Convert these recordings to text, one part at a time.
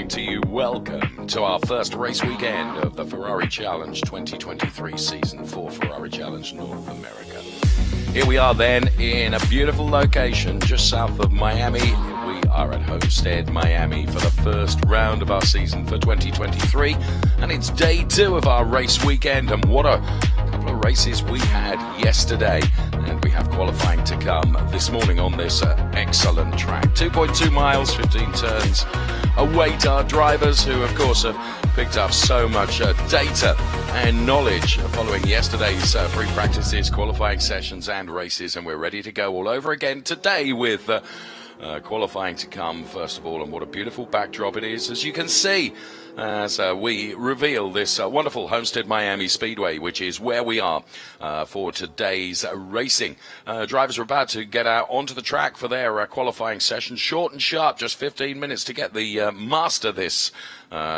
morning to you. Welcome to our first race weekend of the Ferrari Challenge 2023 season for Ferrari Challenge North America. Here we are then in a beautiful location just south of Miami. We are at Homestead-Miami for the first round of our season for 2023. And it's day 2 of our race weekend. And what a couple of races we had yesterday. And we have qualifying to come this morning on this excellent track. 2.2 miles, 15 turns await our drivers, who of course have picked up so much data and knowledge following yesterday's free practices, qualifying sessions and races, and we're ready to go all over again today with qualifying to come first of all. And what a beautiful backdrop it is, as you can see, as we reveal this wonderful Homestead-Miami Speedway, which is where we are for today's racing. Drivers are about to get out onto the track for their qualifying session. Short and sharp, just 15 minutes to get the master this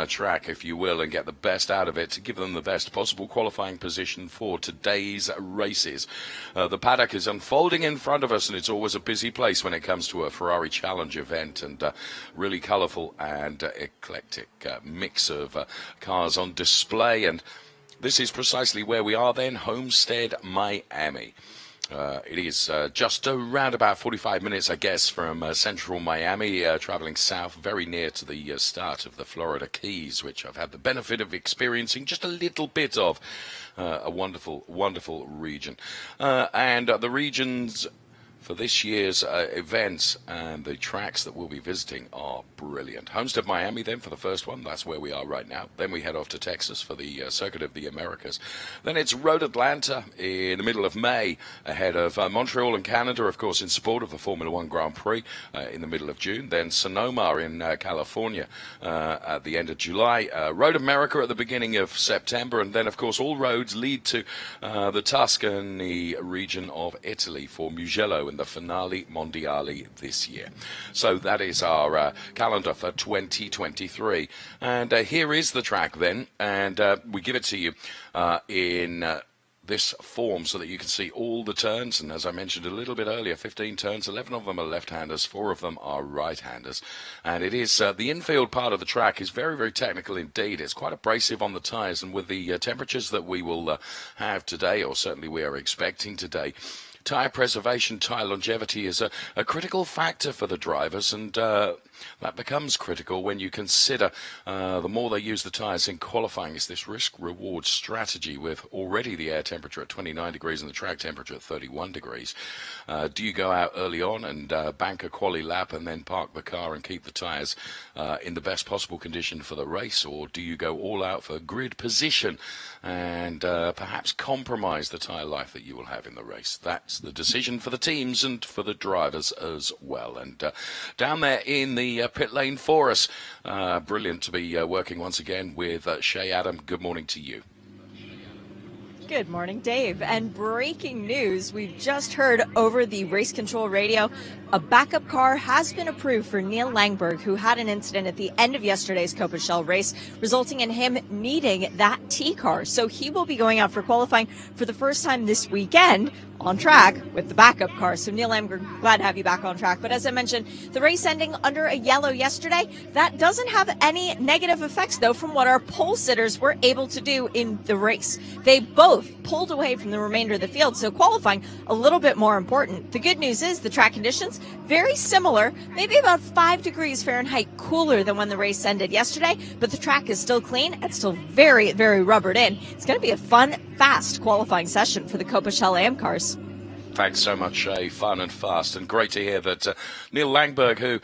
track, if you will, and get the best out of it to give them the best possible qualifying position for today's races. The paddock is unfolding in front of us, and it's always a busy place when it comes to a Ferrari Challenge event, and really colourful and eclectic mix of cars on display. And this is precisely where we are then, Homestead-Miami. It is just around about 45 minutes, I guess, from central Miami, traveling south, very near to the start of the Florida Keys, which I've had the benefit of experiencing just a little bit of. A wonderful, wonderful region. And the regions for this year's events and the tracks that we'll be visiting are brilliant. Homestead-Miami then for the first one. That's where we are right now. Then we head off to Texas for the Circuit of the Americas. Then it's Road Atlanta in the middle of May, ahead of Montreal and Canada, of course, in support of the Formula One Grand Prix in the middle of June. Then Sonoma in California at the end of July. Road America at the beginning of September. And then, of course, all roads lead to the Tuscany region of Italy for Mugello and the Finale Mondiale this year. So that is our calendar for 2023. And here is the track then, and we give it to you in this form so that you can see all the turns. And as I mentioned a little bit earlier, 15 turns, 11 of them are left-handers, 4 of them are right-handers. And it is the infield part of the track is very, very technical indeed. It's quite abrasive on the tyres, and with the temperatures that we will have today, or certainly we are expecting today, tyre preservation, tyre longevity is a critical factor for the drivers, and that becomes critical when you consider the more they use the tyres in qualifying. Is this risk-reward strategy with already the air temperature at 29 degrees and the track temperature at 31 degrees? Do you go out early on and bank a quali lap and then park the car and keep the tyres in the best possible condition for the race, or do you go all out for grid position and perhaps compromise the tyre life that you will have in the race? That's the decision for the teams and for the drivers as well. And down there in the pit lane for us, brilliant to be working once again with Shay Adam. Good morning to you. Good morning, Dave. And breaking news, we've just heard over the race control radio, a backup car has been approved for Neil Langberg, who had an incident at the end of yesterday's Coppa Shell race, resulting in him needing that T car. So he will be going out for qualifying for the first time this weekend on track with the backup car. So Neil Langberg, glad to have you back on track. But as I mentioned, the race ending under a yellow yesterday, that doesn't have any negative effects, though, from what our pole sitters were able to do in the race. They both pulled away from the remainder of the field, so qualifying a little bit more important. The good news is the track conditions, very similar, maybe about 5 degrees Fahrenheit cooler than when the race ended yesterday, but the track is still clean. It's still very, very rubbered in. It's going to be a fun, fast qualifying session for the Coppa Shell AM cars. Thanks so much, Shay. Fun and fast, and great to hear that Neil Langberg, who,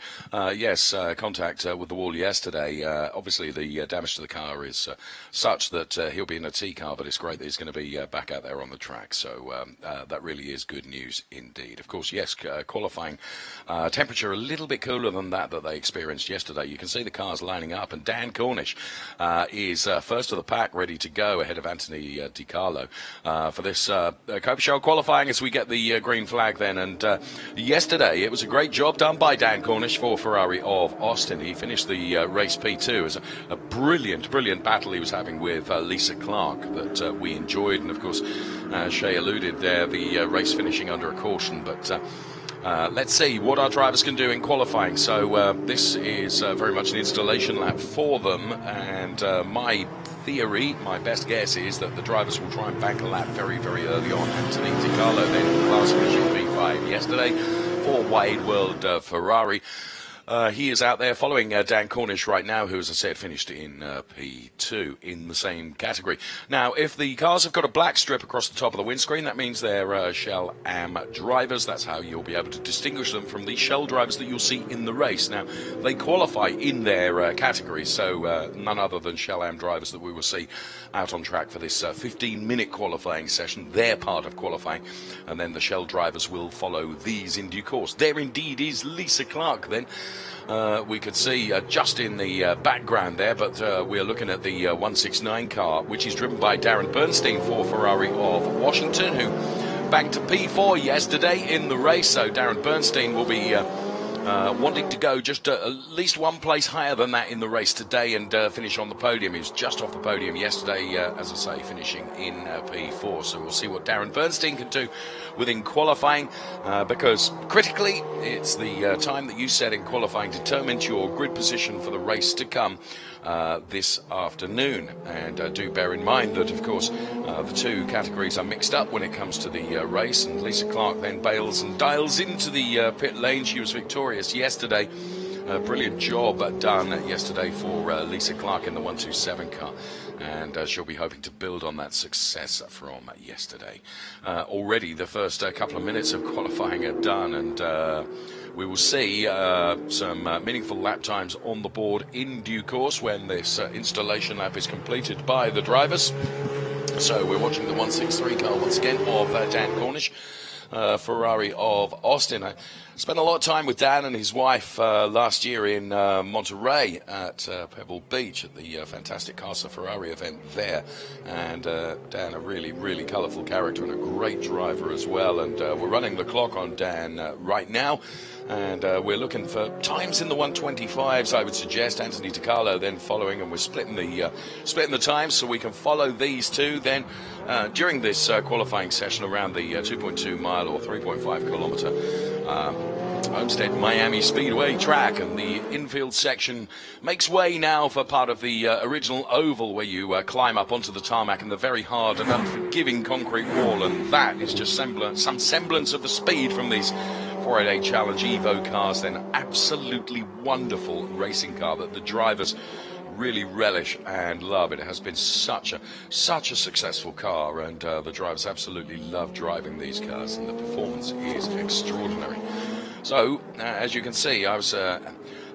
contact with the wall yesterday. Obviously, the damage to the car is such that he'll be in a T car, but it's great that he's going to be back out there on the track. So that really is good news indeed. Of course, yes, qualifying temperature a little bit cooler than that they experienced yesterday. You can see the cars lining up, and Dan Cornish is first of the pack, ready to go ahead of Anthony Di Carlo for this Coppa Shell qualifying as we get the green flag then. And yesterday it was a great job done by Dan Cornish for Ferrari of Austin. He finished the race P2. It was a brilliant battle he was having with Lisa Clark that we enjoyed, and of course Shay alluded there, the race finishing under a caution, but Let's see what our drivers can do in qualifying. So this is very much an installation lap for them, and my theory, my best guess is that the drivers will try and bank a lap very, very early on. Anthony Di Carlo then in class finishing P5 yesterday for Wide World Ferrari. He is out there following Dan Cornish right now, who, as I said, finished in P2 in the same category. Now, if the cars have got a black strip across the top of the windscreen, that means they're Shell AM drivers. That's how you'll be able to distinguish them from the Shell drivers that you'll see in the race. Now, they qualify in their category, so none other than Shell AM drivers that we will see out on track for this 15-minute qualifying session. They're part of qualifying, and then the Shell drivers will follow these in due course. There indeed is Lisa Clark then. We could see just in the background there, but we're looking at the 169 car, which is driven by Darren Bernstein for Ferrari of Washington, who banked a P4 yesterday in the race. So Darren Bernstein will be wanting to go just at least one place higher than that in the race today and finish on the podium. He was just off the podium yesterday, as I say, finishing in P4. So we'll see what Darren Bernstein can do within qualifying, because critically, it's the time that you set in qualifying determines your grid position for the race to come this afternoon. And do bear in mind that, of course, the two categories are mixed up when it comes to the race, and Lisa Clark then bails and dials into the pit lane. She was victorious yesterday. Brilliant job done yesterday for Lisa Clark in the 127 car, and she'll be hoping to build on that success from yesterday. Already the first couple of minutes of qualifying are done, and we will see some meaningful lap times on the board in due course when this installation lap is completed by the drivers. So we're watching the 163 car once again of Dan Cornish, Ferrari of Austin. I spent a lot of time with Dan and his wife last year in Monterey at Pebble Beach at the fantastic Casa Ferrari event there. And Dan, a really, really colourful character and a great driver as well. And we're running the clock on Dan right now. And we're looking for times in the 125s, I would suggest. Anthony Di Carlo then following, and we're splitting the times so we can follow these two then during this qualifying session around the 2.2 mile or 3.5 kilometre Homestead-Miami Speedway track. And the infield section makes way now for part of the original oval, where you climb up onto the tarmac and the very hard and unforgiving concrete wall, and that is just some semblance of the speed from these 488 Challenge Evo cars. Then absolutely wonderful racing car that the drivers really relish and love. It has been such a successful car, and the drivers absolutely love driving these cars, and the performance is extraordinary. So as you can see, I was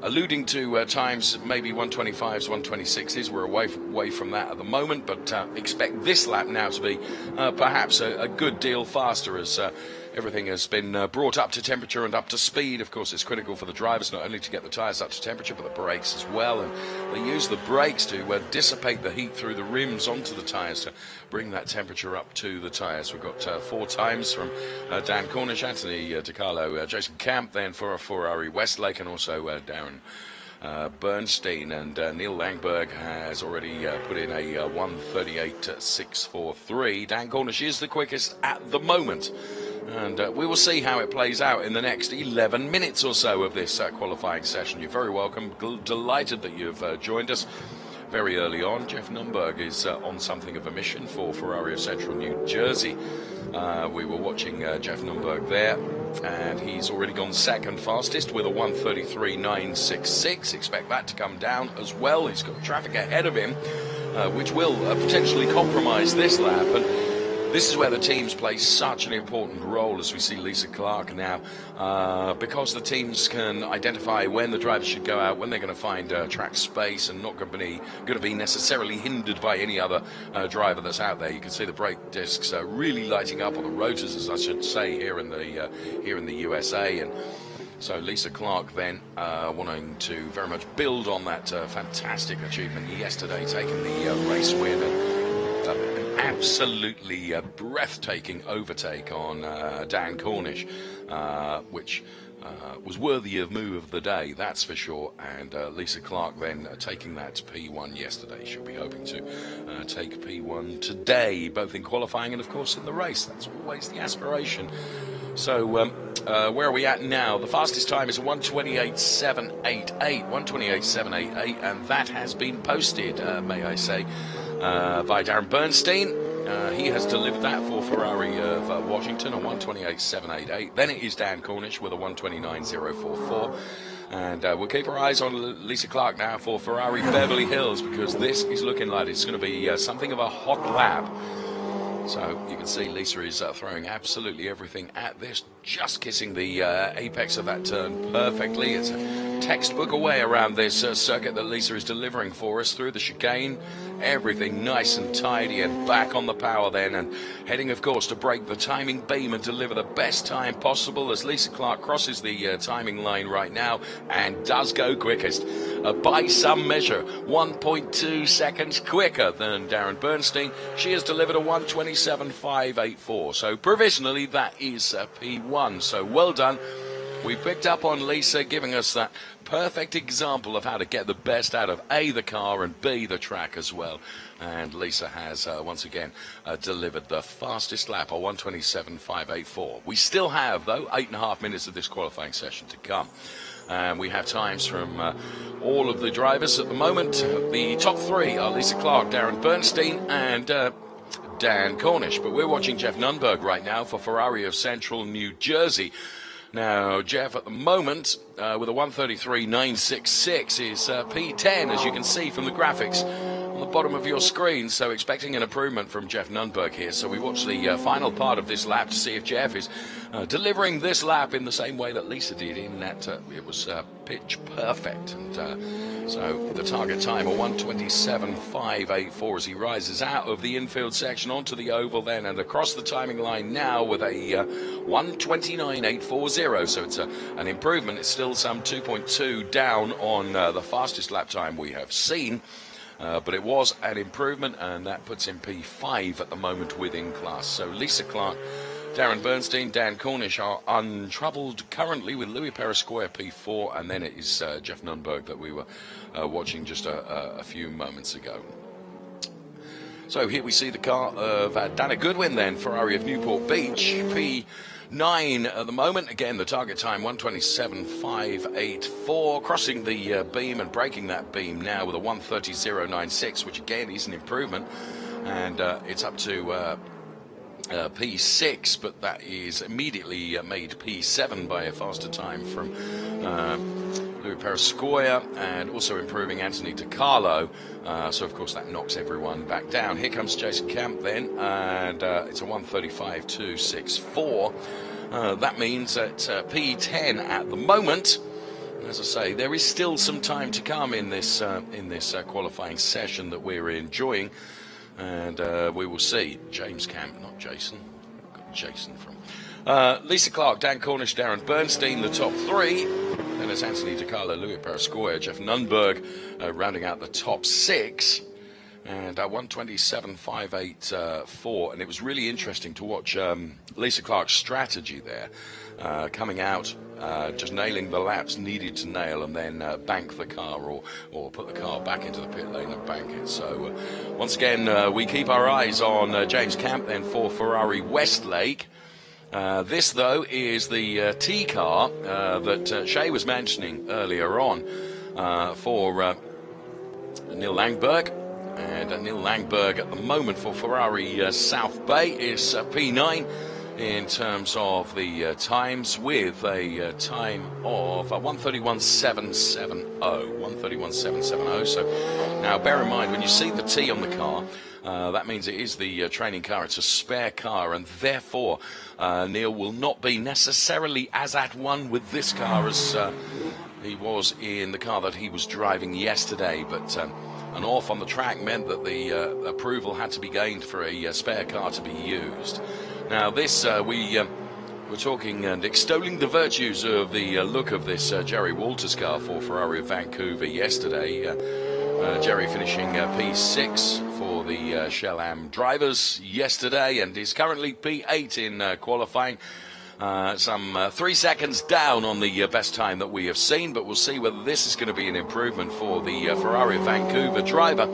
alluding to times maybe 125s, 126s. We're away from that at the moment, but expect this lap now to be perhaps a good deal faster, as everything has been brought up to temperature and up to speed. Of course, it's critical for the drivers not only to get the tyres up to temperature, but the brakes as well. And they use the brakes to dissipate the heat through the rims onto the tyres to bring that temperature up to the tyres. We've got 4 times from Dan Cornish, Anthony Di Carlo, Jason Camp then for Ferrari Westlake, and also Darren Bernstein. And Neil Langberg has already put in a 1:38.643. Dan Cornish is the quickest at the moment. And we will see how it plays out in the next 11 minutes or so of this qualifying session. You're very welcome. Delighted that you've joined us very early on. Jeff Nunberg is on something of a mission for Ferrari of Central New Jersey. We were watching Jeff Nunberg there, and he's already gone second fastest with a 1:33.966. Expect that to come down as well. He's got traffic ahead of him, which will potentially compromise this lap. And this is where the teams play such an important role, as we see Lisa Clark now, because the teams can identify when the drivers should go out, when they're going to find track space, and not going to be necessarily hindered by any other driver that's out there. You can see the brake discs really lighting up, on the rotors, as I should say, here in the USA. And so Lisa Clark then wanting to very much build on that fantastic achievement yesterday, taking the race win, and an absolutely breathtaking overtake on Dan Cornish, which was worthy of move of the day, that's for sure. And Lisa Clark then taking that to P1 yesterday. She'll be hoping to take P1 today, both in qualifying and, of course, in the race. That's always the aspiration So where are we at now? The fastest time is 1:28.788, 1:28.788, and that has been posted, may I say, by Darren Bernstein. He has delivered that for Ferrari of Washington, a 1:28.788. Then it is Dan Cornish with a 1:29.044. And we'll keep our eyes on Lisa Clark now for Ferrari Beverly Hills, because this is looking like it's going to be something of a hot lap. So you can see Lisa is throwing absolutely everything at this, just kissing the apex of that turn perfectly. It's a textbook away around this circuit that Lisa is delivering for us through the chicane. Everything nice and tidy, and back on the power then, and heading, of course, to break the timing beam and deliver the best time possible as Lisa Clark crosses the timing line right now and does go quickest by some measure, 1.2 seconds quicker than Darren Bernstein. She has delivered a 1:27.584, so provisionally that is P1, so well done. We picked up on Lisa, giving us that perfect example of how to get the best out of A, the car, and B, the track as well. And Lisa has, once again, delivered the fastest lap, a 1:27.584. We still have, though, 8.5 minutes of this qualifying session to come. And we have times from all of the drivers at the moment. The top three are Lisa Clark, Darren Bernstein, and Dan Cornish. But we're watching Jeff Nunberg right now for Ferrari of Central New Jersey. Now, Jeff, at the moment, with a 1:33.966 is P10, as you can see from the graphics on the bottom of your screen. So expecting an improvement from Jeff Nunberg here. So we watch the final part of this lap to see if Jeff is delivering this lap in the same way that Lisa did, in that it was pitch perfect. And so the target time, a 1:27.584, as he rises out of the infield section onto the oval then and across the timing line now with a 1:29.840. So it's an improvement. It's still some 2.2 down on the fastest lap time we have seen. But it was an improvement, and that puts him P5 at the moment within class. So Lisa Clark, Darren Bernstein, Dan Cornish are untroubled currently, with Louis Perescoy P4, and then it is Jeff Nunberg that we were watching just a few moments ago. So here we see the car of Dana Goodwin then, Ferrari of Newport Beach, P9 at the moment. Again, the target time 1:27.584, crossing the beam and breaking that beam now with a 1:30.096, which again is an improvement, and it's up to P6, but that is immediately made P7 by a faster time from Louis Perescoy, and also improving Anthony DiCarlo. So of course that knocks everyone back down. Here comes Jason Camp then, and it's a 1:35.264. That means at P10 at the moment. As I say, there is still some time to come in this qualifying session that we're enjoying. And we will see. James Camp, not Jason. Got Jason from Lisa Clark, Dan Cornish, Darren Bernstein, the top three. Then it's Anthony DiCarlo, Louis Perescoy, Jeff Nunberg rounding out the top six. And 1:27.584. And it was really interesting to watch Lisa Clark's strategy there, coming out, just nailing the laps needed to nail, and then bank the car or put the car back into the pit lane and bank it. So once again, we keep our eyes on James Camp then for Ferrari Westlake. This, though, is the T car that Shay was mentioning earlier on for Neil Langberg. And Neil Langberg at the moment for Ferrari South Bay is P9 in terms of the times, with a time of 1:31.770. 1:31.770. So now bear in mind, when you see the T on the car, that means it is the training car. It's a spare car, and therefore Neil will not be necessarily as at one with this car as he was in the car that he was driving yesterday. But an off on the track meant that the approval had to be gained for a spare car to be used. Now this, we were talking and extolling the virtues of the look of this Jerry Walters car for Ferrari of Vancouver yesterday. Jerry finishing P6 for the Shell Am drivers yesterday, and is currently P8 in qualifying. Some 3 seconds down on the best time that we have seen, but we'll see whether this is going to be an improvement for the Ferrari of Vancouver driver.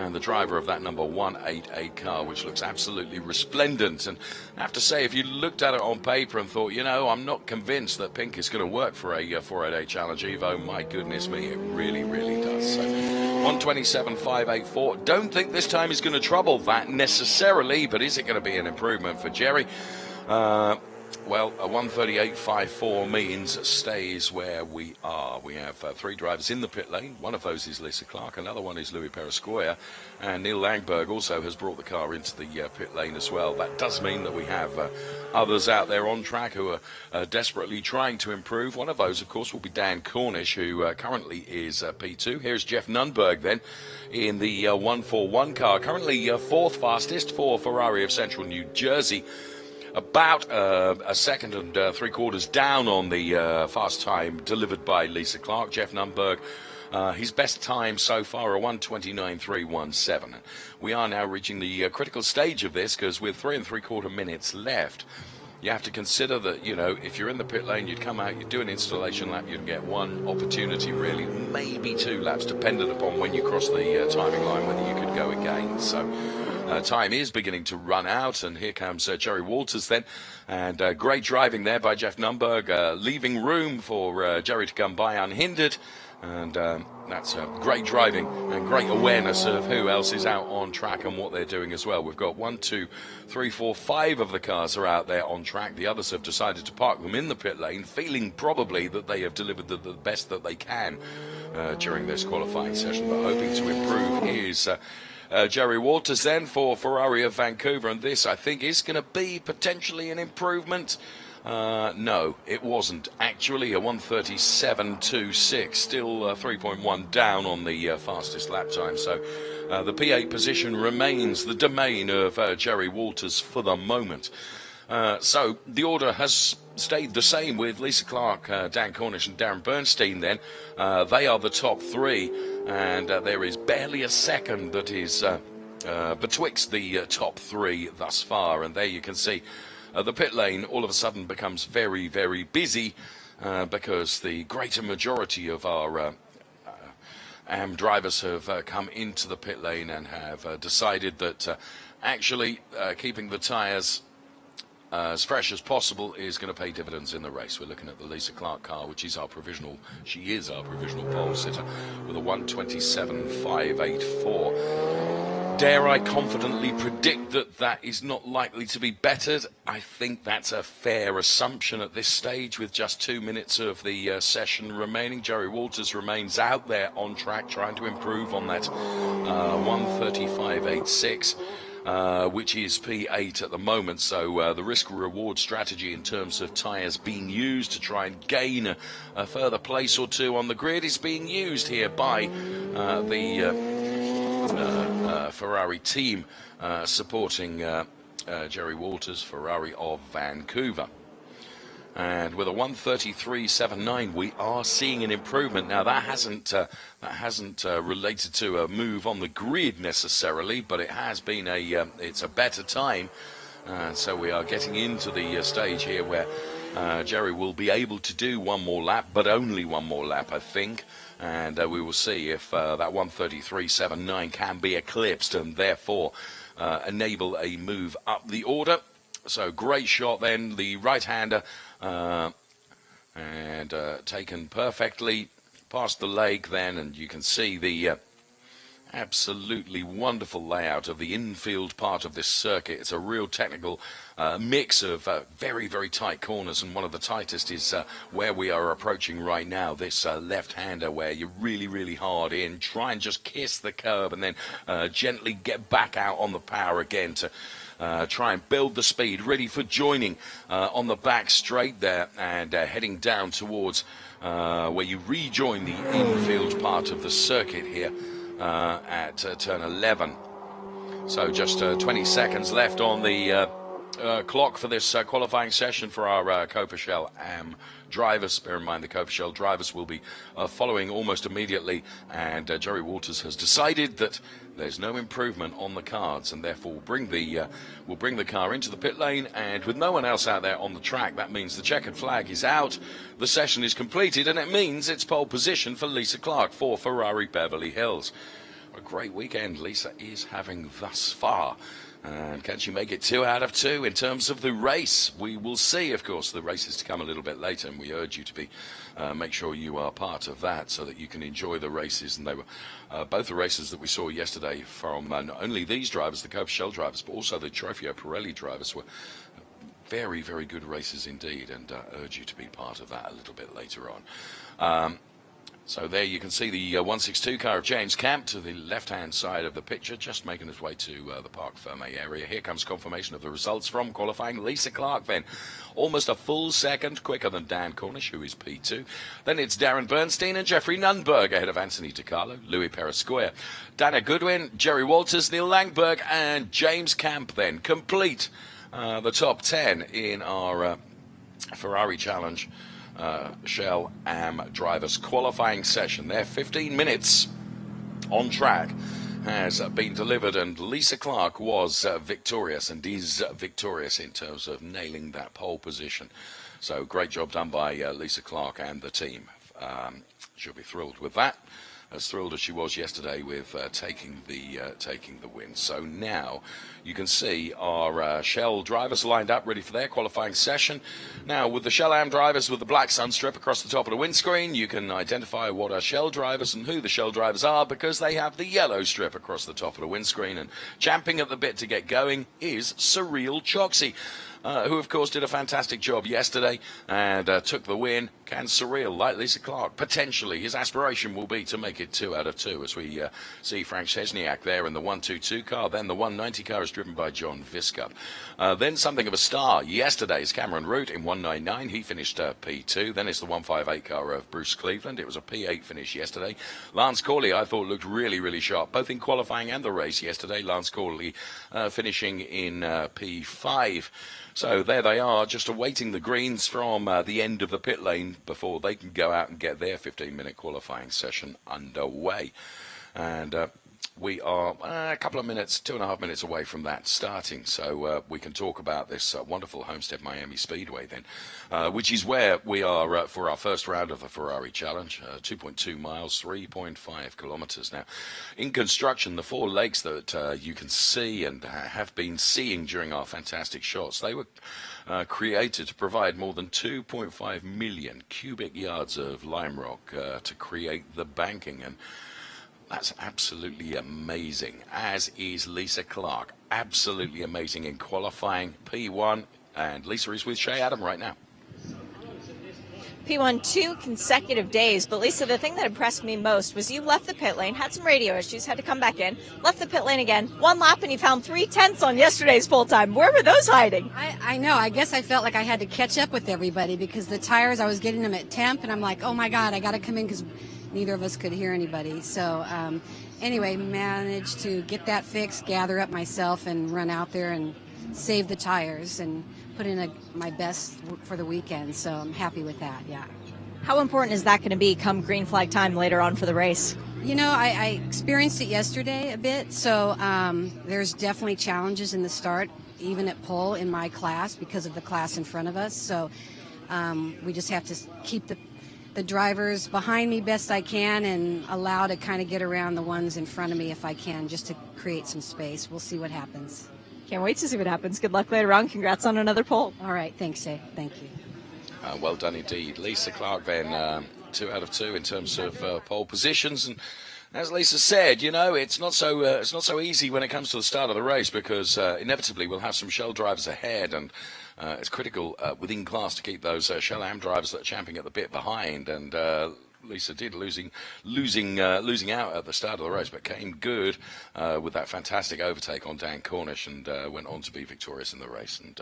and the driver of that number 188 car, which looks absolutely resplendent. And I have to say, if you looked at it on paper and thought, I'm not convinced that pink is going to work for a 488 Challenge Evo, my goodness me, it really, really does. So 127.584. Don't think this time is going to trouble that necessarily, but is it going to be an improvement for Jerry? Well, a 138.54 means stays where we are. We have three drivers in the pit lane. One of those is Lisa Clark. Another one is Louis Perescoya. And Neil Langberg also has brought the car into the pit lane as well. That does mean that we have others out there on track who are desperately trying to improve. One of those, of course, will be Dan Cornish, who currently is P2. Here's Jeff Nunberg then in the 141 car. Currently fourth fastest for Ferrari of Central New Jersey. About a second and three-quarters down on the fast time delivered by Lisa Clark. Jeff Nunberg, his best time so far, a 129.317. We are now reaching the critical stage of this, because with 3 3/4 minutes left, you have to consider that, if you're in the pit lane, you'd come out, you'd do an installation lap, you'd get one opportunity, really, maybe 2 laps, dependent upon when you cross the timing line, whether you could go again. So time is beginning to run out, and here comes Jerry Walters then, and great driving there by Jeff Nunberg, leaving room for Jerry to come by unhindered, and that's great driving and great awareness of who else is out on track and what they're doing as well. We've got 1, 2, 3, 4, 5 of the cars are out there on track. The others have decided to park them in the pit lane, feeling probably that they have delivered the best that they can during this qualifying session, but hoping to improve is Jerry Walters then for Ferrari of Vancouver, and this, I think, is going to be potentially an improvement. No, it wasn't. Actually, a 137.26, still 3.1 down on the fastest lap time. So the P8 position remains the domain of Jerry Walters for the moment. So the order has stayed the same with Lisa Clark, Dan Cornish and Darren Bernstein then. They are the top 3, and there is barely a second that is betwixt the top 3 thus far. And there you can see the pit lane all of a sudden becomes very, very busy because the greater majority of our AM drivers have come into the pit lane and have decided that actually keeping the tyres as fresh as possible is going to pay dividends in the race. We're looking at the Lisa Clark car, which is our provisional, she is our provisional pole sitter with a 127.584. Dare I confidently predict that that is not likely to be bettered? I think that's a fair assumption at this stage with just 2 minutes of the session remaining. Jerry Walters remains out there on track trying to improve on that 135.86. Which is P8 at the moment, so the risk-reward strategy in terms of tyres being used to try and gain a further place or 2 on the grid is being used here by the Ferrari team supporting Jerry Walters, Ferrari of Vancouver. And with a 133.79, we are seeing an improvement. Now that hasn't related to a move on the grid necessarily, but it has been it's a better time. So we are getting into the stage here where Jerry will be able to do one more lap, but only one more lap, I think. And we will see if that 133.79 can be eclipsed and therefore enable a move up the order. So great shot then, the right-hander, and taken perfectly past the leg then, and you can see the absolutely wonderful layout of the infield part of this circuit. It's a real technical mix of very, very tight corners, and one of the tightest is where we are approaching right now, this left-hander where you're really, really hard in, try and just kiss the curb and then gently get back out on the power again to try and build the speed, ready for joining on the back straight there and heading down towards where you rejoin the infield part of the circuit here at turn 11. So just 20 seconds left on the clock for this qualifying session for our Coppa Shell AM drivers. Bear in mind the Coppa Shell drivers will be following almost immediately, and Jerry Walters has decided that there's no improvement on the cards, and therefore we'll bring the car into the pit lane, and with no one else out there on the track, that means the checkered flag is out, the session is completed, and it means it's pole position for Lisa Clark for Ferrari Beverly Hills. A great weekend Lisa is having thus far. And can she make it 2 out of 2 in terms of the race? We will see, of course. The race is to come a little bit later, and we urge you to be make sure you are part of that so that you can enjoy the races. And they were both the races that we saw yesterday from not only these drivers, the Coppa Shell drivers, but also the Trofeo Pirelli drivers were very, very good races indeed, and urge you to be part of that a little bit later on. So there you can see the 162 car of James Camp to the left-hand side of the picture, just making its way to the Parc Fermé area. Here comes confirmation of the results from qualifying. Lisa Clark then, almost a full second quicker than Dan Cornish, who is P2. Then it's Darren Bernstein and Jeffrey Nunberg ahead of Anthony DiCarlo, Louis Perescoia, Dana Goodwin, Jerry Walters, Neil Langberg, and James Camp then complete the top 10 in our Ferrari Challenge Shell AM drivers qualifying session. Their 15 minutes on track has been delivered, and Lisa Clark was victorious and is victorious in terms of nailing that pole position. So great job done by Lisa Clark and the team. She'll be thrilled with that, as thrilled as she was yesterday with taking the win. So now you can see our Shell drivers lined up ready for their qualifying session. Now with the Shell AM drivers with the black sun strip across the top of the windscreen, you can identify what are Shell drivers and who the Shell drivers are because they have the yellow strip across the top of the windscreen. And champing at the bit to get going is Surreal Choxy, who of course did a fantastic job yesterday and took the win. Can Surreal, like Lisa Clark, potentially, his aspiration will be to make it 2 out of 2 as we see Frank Szczesniak there in the 122 car. Then the 190 car is driven by John Viscup. Then something of a star yesterday's Cameron Root in 199. He finished P2. Then it's the 158 car of Bruce Cleveland. It was a P8 finish yesterday. Lance Corley, I thought, looked really, really sharp, both in qualifying and the race yesterday. Lance Corley finishing in P5. So there they are, just awaiting the greens from the end of the pit lane before they can go out and get their 15-minute qualifying session underway. And we are a couple of minutes, 2.5 minutes away from that starting, so we can talk about this wonderful Homestead-Miami Speedway then, which is where we are for our first round of the Ferrari Challenge, 2.2 miles, 3.5 kilometers. Now, in construction, the 4 lakes that you can see and have been seeing during our fantastic shots, they were created to provide more than 2.5 million cubic yards of lime rock to create the banking, and that's absolutely amazing, as is Lisa Clark. Absolutely amazing in qualifying P1. And Lisa is with Shea Adam right now. P1 2 consecutive days. But Lisa, the thing that impressed me most was you left the pit lane, had some radio issues, had to come back in, left the pit lane again, 1 lap, and you found 3/10 on yesterday's full time. Where were those hiding? I know. I guess I felt like I had to catch up with everybody because the tires, I was getting them at temp, and I'm like, oh my God, I got to come in because neither of us could hear anybody. So anyway, managed to get that fixed, gather up myself, and run out there and save the tires and put in my best for the weekend. So I'm happy with that, yeah. How important is that going to be come green flag time later on for the race? You know, I experienced it yesterday a bit, so there's definitely challenges in the start, even at pole in my class because of the class in front of us. So we just have to keep the drivers behind me best I can and allow to kind of get around the ones in front of me if I can, just to create some space. We'll see what happens. Can't wait to see what happens. Good luck later on. Congrats on another pole. All right. Thanks, Jay. Thank you. Well done indeed. Lisa Clark then 2 out of 2 in terms of pole positions. And as Lisa said, you know, it's not so easy when it comes to the start of the race because inevitably we'll have some Shell drivers ahead, and it's critical within class to keep those Shell AM drivers that are champing at the bit behind. And Lisa did losing out at the start of the race, but came good with that fantastic overtake on Dan Cornish and went on to be victorious in the race. And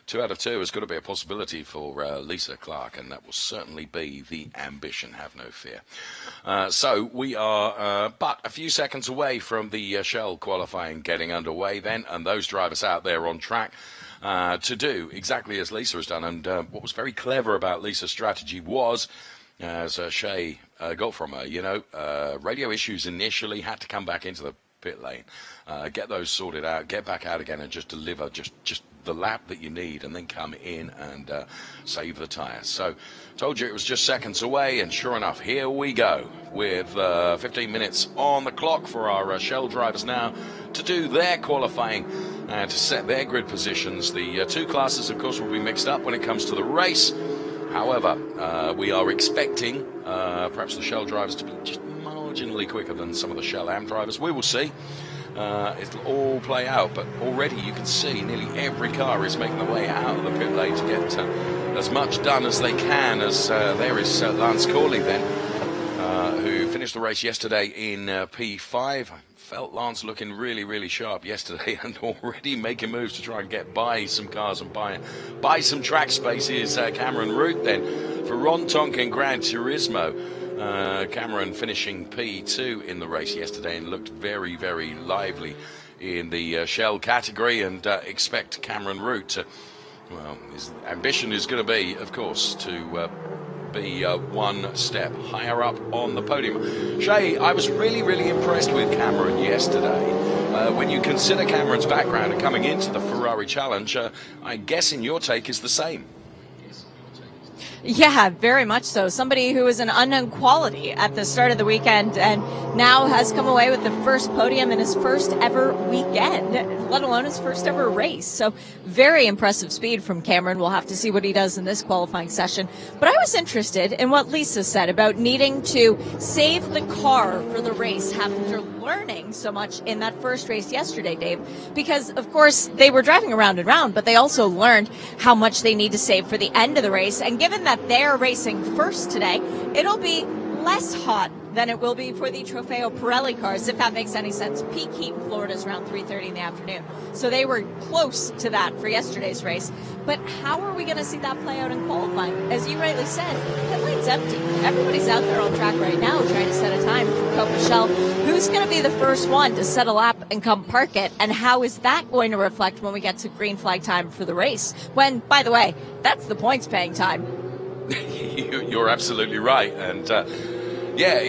2 out of 2 has got to be a possibility for Lisa Clark, and that will certainly be the ambition, have no fear. So we are but a few seconds away from the Shell qualifying getting underway then, and those drivers out there on track to do exactly as Lisa has done. And what was very clever about Lisa's strategy was, as Shay got from her, you know, radio issues initially, had to come back into the pit lane, get those sorted out, get back out again and just deliver, just the lap that you need and then come in and save the tyres. So told you it was just seconds away, and sure enough, here we go with 15 minutes on the clock for our Shell drivers now to do their qualifying and to set their grid positions. The two classes, of course, will be mixed up when it comes to the race. However, we are expecting perhaps the Shell drivers to be just marginally quicker than some of the Shell AM drivers. We will see. It'll all play out, but already you can see nearly every car is making the way out of the pit lane to get as much done as they can. As there is Lance Corley then, who finished the race yesterday in P5. I felt Lance looking really, really sharp yesterday and already making moves to try and get by some cars and buy some track spaces. Cameron Root then for Ron Tonkin Gran Turismo. Cameron finishing P2 in the race yesterday and looked very, very lively in the Shell category, and expect Cameron Root to, well, his ambition is going to be, of course, to be one step higher up on the podium. Shay, I was really, really impressed with Cameron yesterday. When you consider Cameron's background and coming into the Ferrari Challenge, I guess in your take is the same. Yeah, very much so. Somebody who was an unknown quality at the start of the weekend and now has come away with the first podium in his first ever weekend, let alone his first ever race. So very impressive speed from Cameron. We'll have to see what he does in this qualifying session. But I was interested in what Lisa said about needing to save the car for the race after learning so much in that first race yesterday, Dave, because of course they were driving around and around, but they also learned how much they need to save for the end of the race. And given that they're racing first today, it'll be less hot than it will be for the Trofeo Pirelli cars, if that makes any sense. Peak heat in Florida is around 3:30 in the afternoon. So they were close to that for yesterday's race. But how are we going to see that play out in qualifying? As you rightly said, pit lane's empty. Everybody's out there on track right now trying to set a time for Coppa Shell. Who's going to be the first one to set a lap and come park it? And how is that going to reflect when we get to green flag time for the race? When, by the way, that's the points paying time. You're absolutely right. And yeah,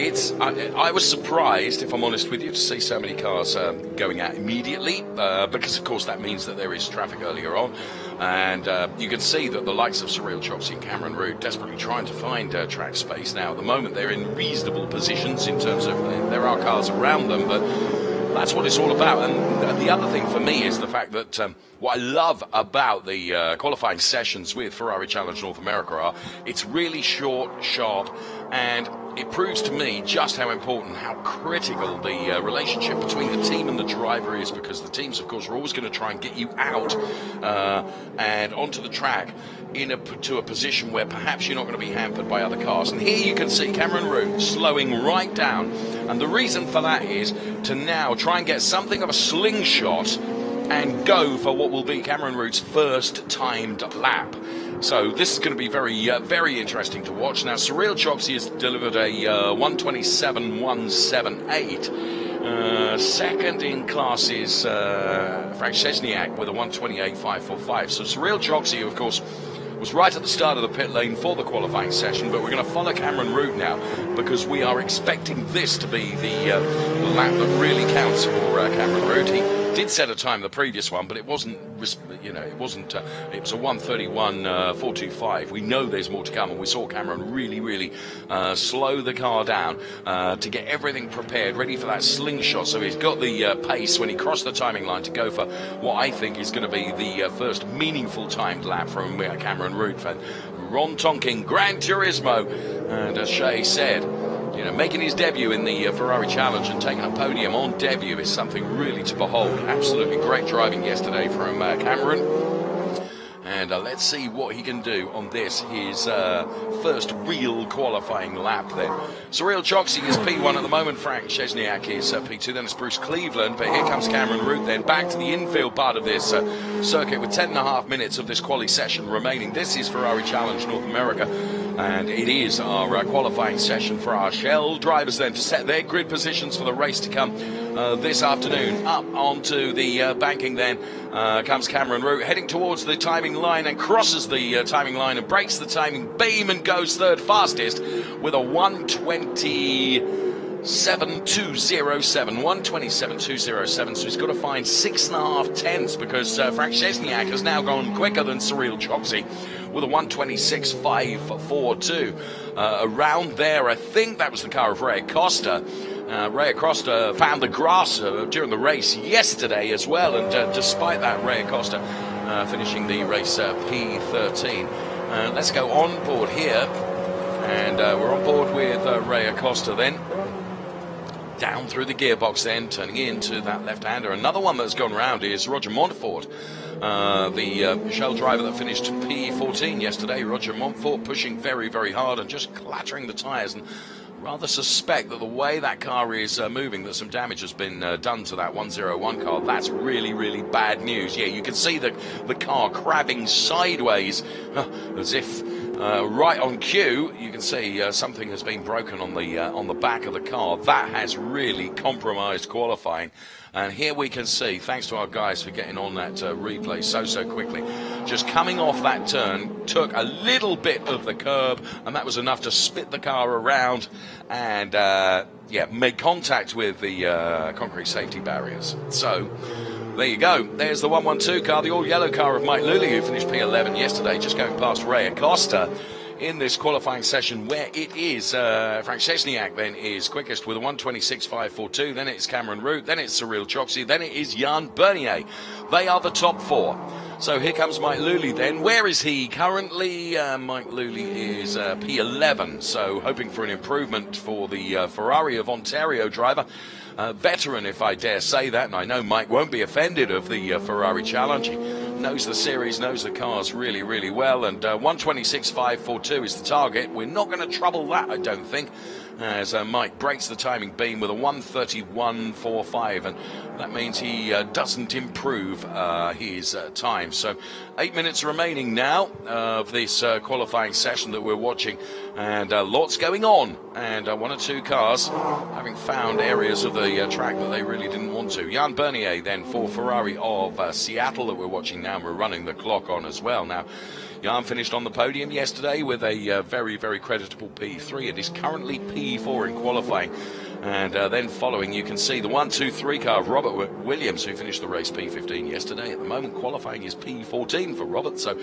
I was surprised, if I'm honest with you, to see so many cars going out immediately, because of course that means that there is traffic earlier on, and you can see that the likes of Cyril Chopsy and Cameron Root desperately trying to find track space. Now at the moment they're in reasonable positions in terms of there are cars around them, but that's what it's all about. And the other thing for me is the fact that what I love about the qualifying sessions with Ferrari Challenge North America are it's really short, sharp, and it proves to me just how important, how critical the relationship between the team and the driver is, because the teams, of course, are always going to try and get you out and onto the track to a position where perhaps you're not going to be hampered by other cars. And here you can see Cameron Root slowing right down. And the reason for that is to now try and get something of a slingshot and go for what will be Cameron Root's first timed lap. So this is going to be very, very interesting to watch. Now, Cyril Chopsy has delivered a 127.178. Second in class is Frank Szczesniak with a 128.545. So Cyril Chopsy, of course, was right at the start of the pit lane for the qualifying session, but we're going to follow Cameron Root now because we are expecting this to be the lap that really counts for Cameron Root. He did set a time the previous one, but it wasn't, it was a 1:31.425. We know there's more to come, and we saw Cameron really, really slow the car down to get everything prepared, ready for that slingshot. So he's got the pace when he crossed the timing line to go for what I think is going to be the first meaningful timed lap from Cameron Root fan. Ron Tonkin Gran Turismo, and as Shay said, making his debut in the Ferrari Challenge and taking a podium on debut is something really to behold. Absolutely great driving yesterday from Cameron. And let's see what he can do on this, his first real qualifying lap then. Cyril Chopsy is P1 at the moment. Frank Szczesniak is P2. Then it's Bruce Cleveland. But here comes Cameron Root then back to the infield part of this circuit with 10.5 minutes of this quali session remaining. This is Ferrari Challenge North America. And it is our qualifying session for our Shell drivers then to set their grid positions for the race to come this afternoon. Up onto the banking then comes Cameron Root, heading towards the timing line and crosses the timing line and breaks the timing beam and goes third fastest with a 1:20. 127.207, 127.207, so he's got to find 6.5 tenths because Frank Szczesniak has now gone quicker than Cyril Choksi with a 126.542. Around there, I think that was the car of Ray Acosta. Ray Acosta found the grass during the race yesterday as well, and despite that, Ray Acosta finishing the race P13. Let's go on board here, and we're on board with Ray Acosta then. Down through the gearbox then, turning into that left-hander. Another one that's gone round is Roger Montfort, the Shell driver that finished P14 yesterday. Roger Montfort pushing very, very hard and just clattering the tyres, and rather suspect that the way that car is moving, that some damage has been done to that 101 car. That's really, really bad news. Yeah, you can see the car crabbing sideways as if right on cue. You can see something has been broken on the back of the car. That has really compromised qualifying. And here we can see, thanks to our guys for getting on that replay so quickly, just coming off that turn, took a little bit of the curb, and that was enough to spit the car around and, made contact with the concrete safety barriers. So, there you go. There's the 112 car, the all-yellow car of Mike Lully, who finished P11 yesterday, just going past Ray Acosta in this qualifying session, where it is Frank Szczesniak then is quickest with a 126.542. Then it's Cameron Root, then it's Cyril Choksi, then it is Jan Bernier. They are the top four. So here comes Mike Lully then. Where is he currently? Mike Lully is P11, so hoping for an improvement for the Ferrari of Ontario driver. Veteran, if I dare say that, and I know Mike won't be offended of the Ferrari Challenge. He knows the series, knows the cars really, really well, and 126.542 is the target. We're not going to trouble that, I don't think, as Mike breaks the timing beam with a 131.45, and that means he doesn't improve his time. So 8 minutes remaining now of this qualifying session that we're watching, and lots going on, and one or two cars having found areas of the track that they really didn't want to. Jan Bernier then for Ferrari of Seattle that we're watching now, and we're running the clock on as well. Now, Jan finished on the podium yesterday with a very, very creditable P3. It is currently P4 in qualifying. And then following, you can see the 1-2-3 car of Robert Williams, who finished the race P15 yesterday. At the moment, qualifying is P14 for Robert, so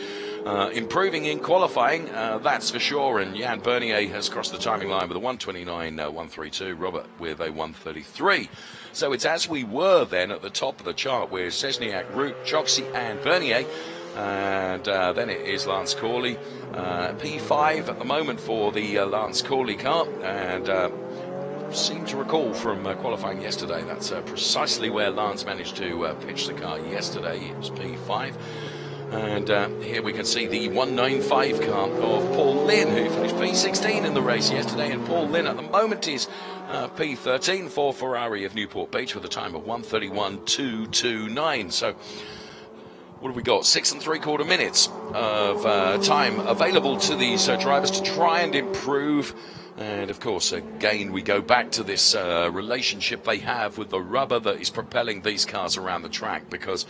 improving in qualifying, that's for sure. And Jan Bernier has crossed the timing line with a 129.132, Robert with a 133. So it's as we were then at the top of the chart, with Szczesniak, Root, Choksi and Bernier. And then it is Lance Corley, P5 at the moment for the Lance Corley car, and seem to recall from qualifying yesterday, that's precisely where Lance managed to pitch the car yesterday. It was P5. And here we can see the 195 car of Paul Lynn, who finished P16 in the race yesterday. And Paul Lynn at the moment is P13 for Ferrari of Newport Beach with a time of 131.229. So what have we got? 6 3/4 minutes of time available to these drivers to try and improve. And of course, again, we go back to this relationship they have with the rubber that is propelling these cars around the track, because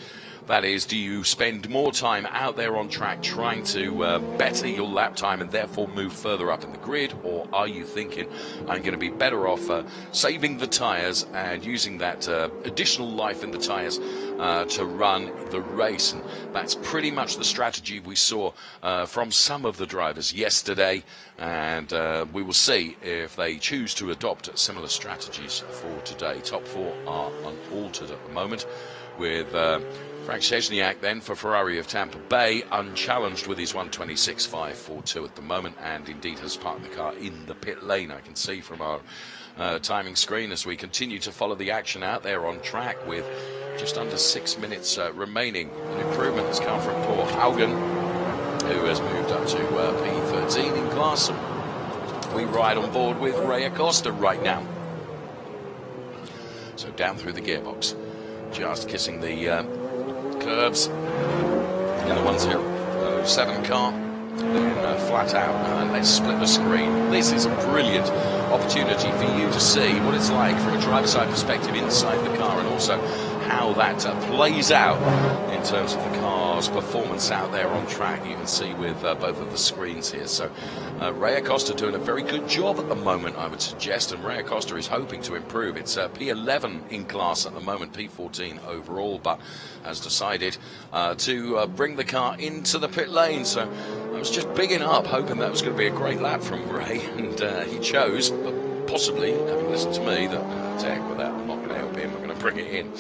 that is, do you spend more time out there on track trying to better your lap time and therefore move further up in the grid, or are you thinking, I'm going to be better off saving the tyres and using that additional life in the tyres to run the race? And that's pretty much the strategy we saw from some of the drivers yesterday, and we will see if they choose to adopt similar strategies for today. Top four are unaltered at the moment, with Frank Szczesniak then for Ferrari of Tampa Bay unchallenged with his 126.542 at the moment, and indeed has parked the car in the pit lane. I can see from our timing screen as we continue to follow the action out there on track, with just under 6 minutes remaining. An improvement has come from Paul Haugen, who has moved up to P13 in class. We ride on board with Ray Acosta right now. So down through the gearbox, just kissing the curbs in the 107 car, then flat out, and let's split the screen. This is a brilliant opportunity for you to see what it's like from a driver's side perspective inside the car, and also how that plays out in terms of the car car's performance out there on track. You can see with both of the screens here. So Ray Acosta doing a very good job at the moment, I would suggest, and Ray Acosta is hoping to improve. It's P11 in class at the moment, P14 overall, but has decided to bring the car into the pit lane. So I was just bigging up, hoping that was going to be a great lap from Ray, and he chose, possibly, having listened to me, that to heck with that, I'm not going to help him, I'm going to bring it in.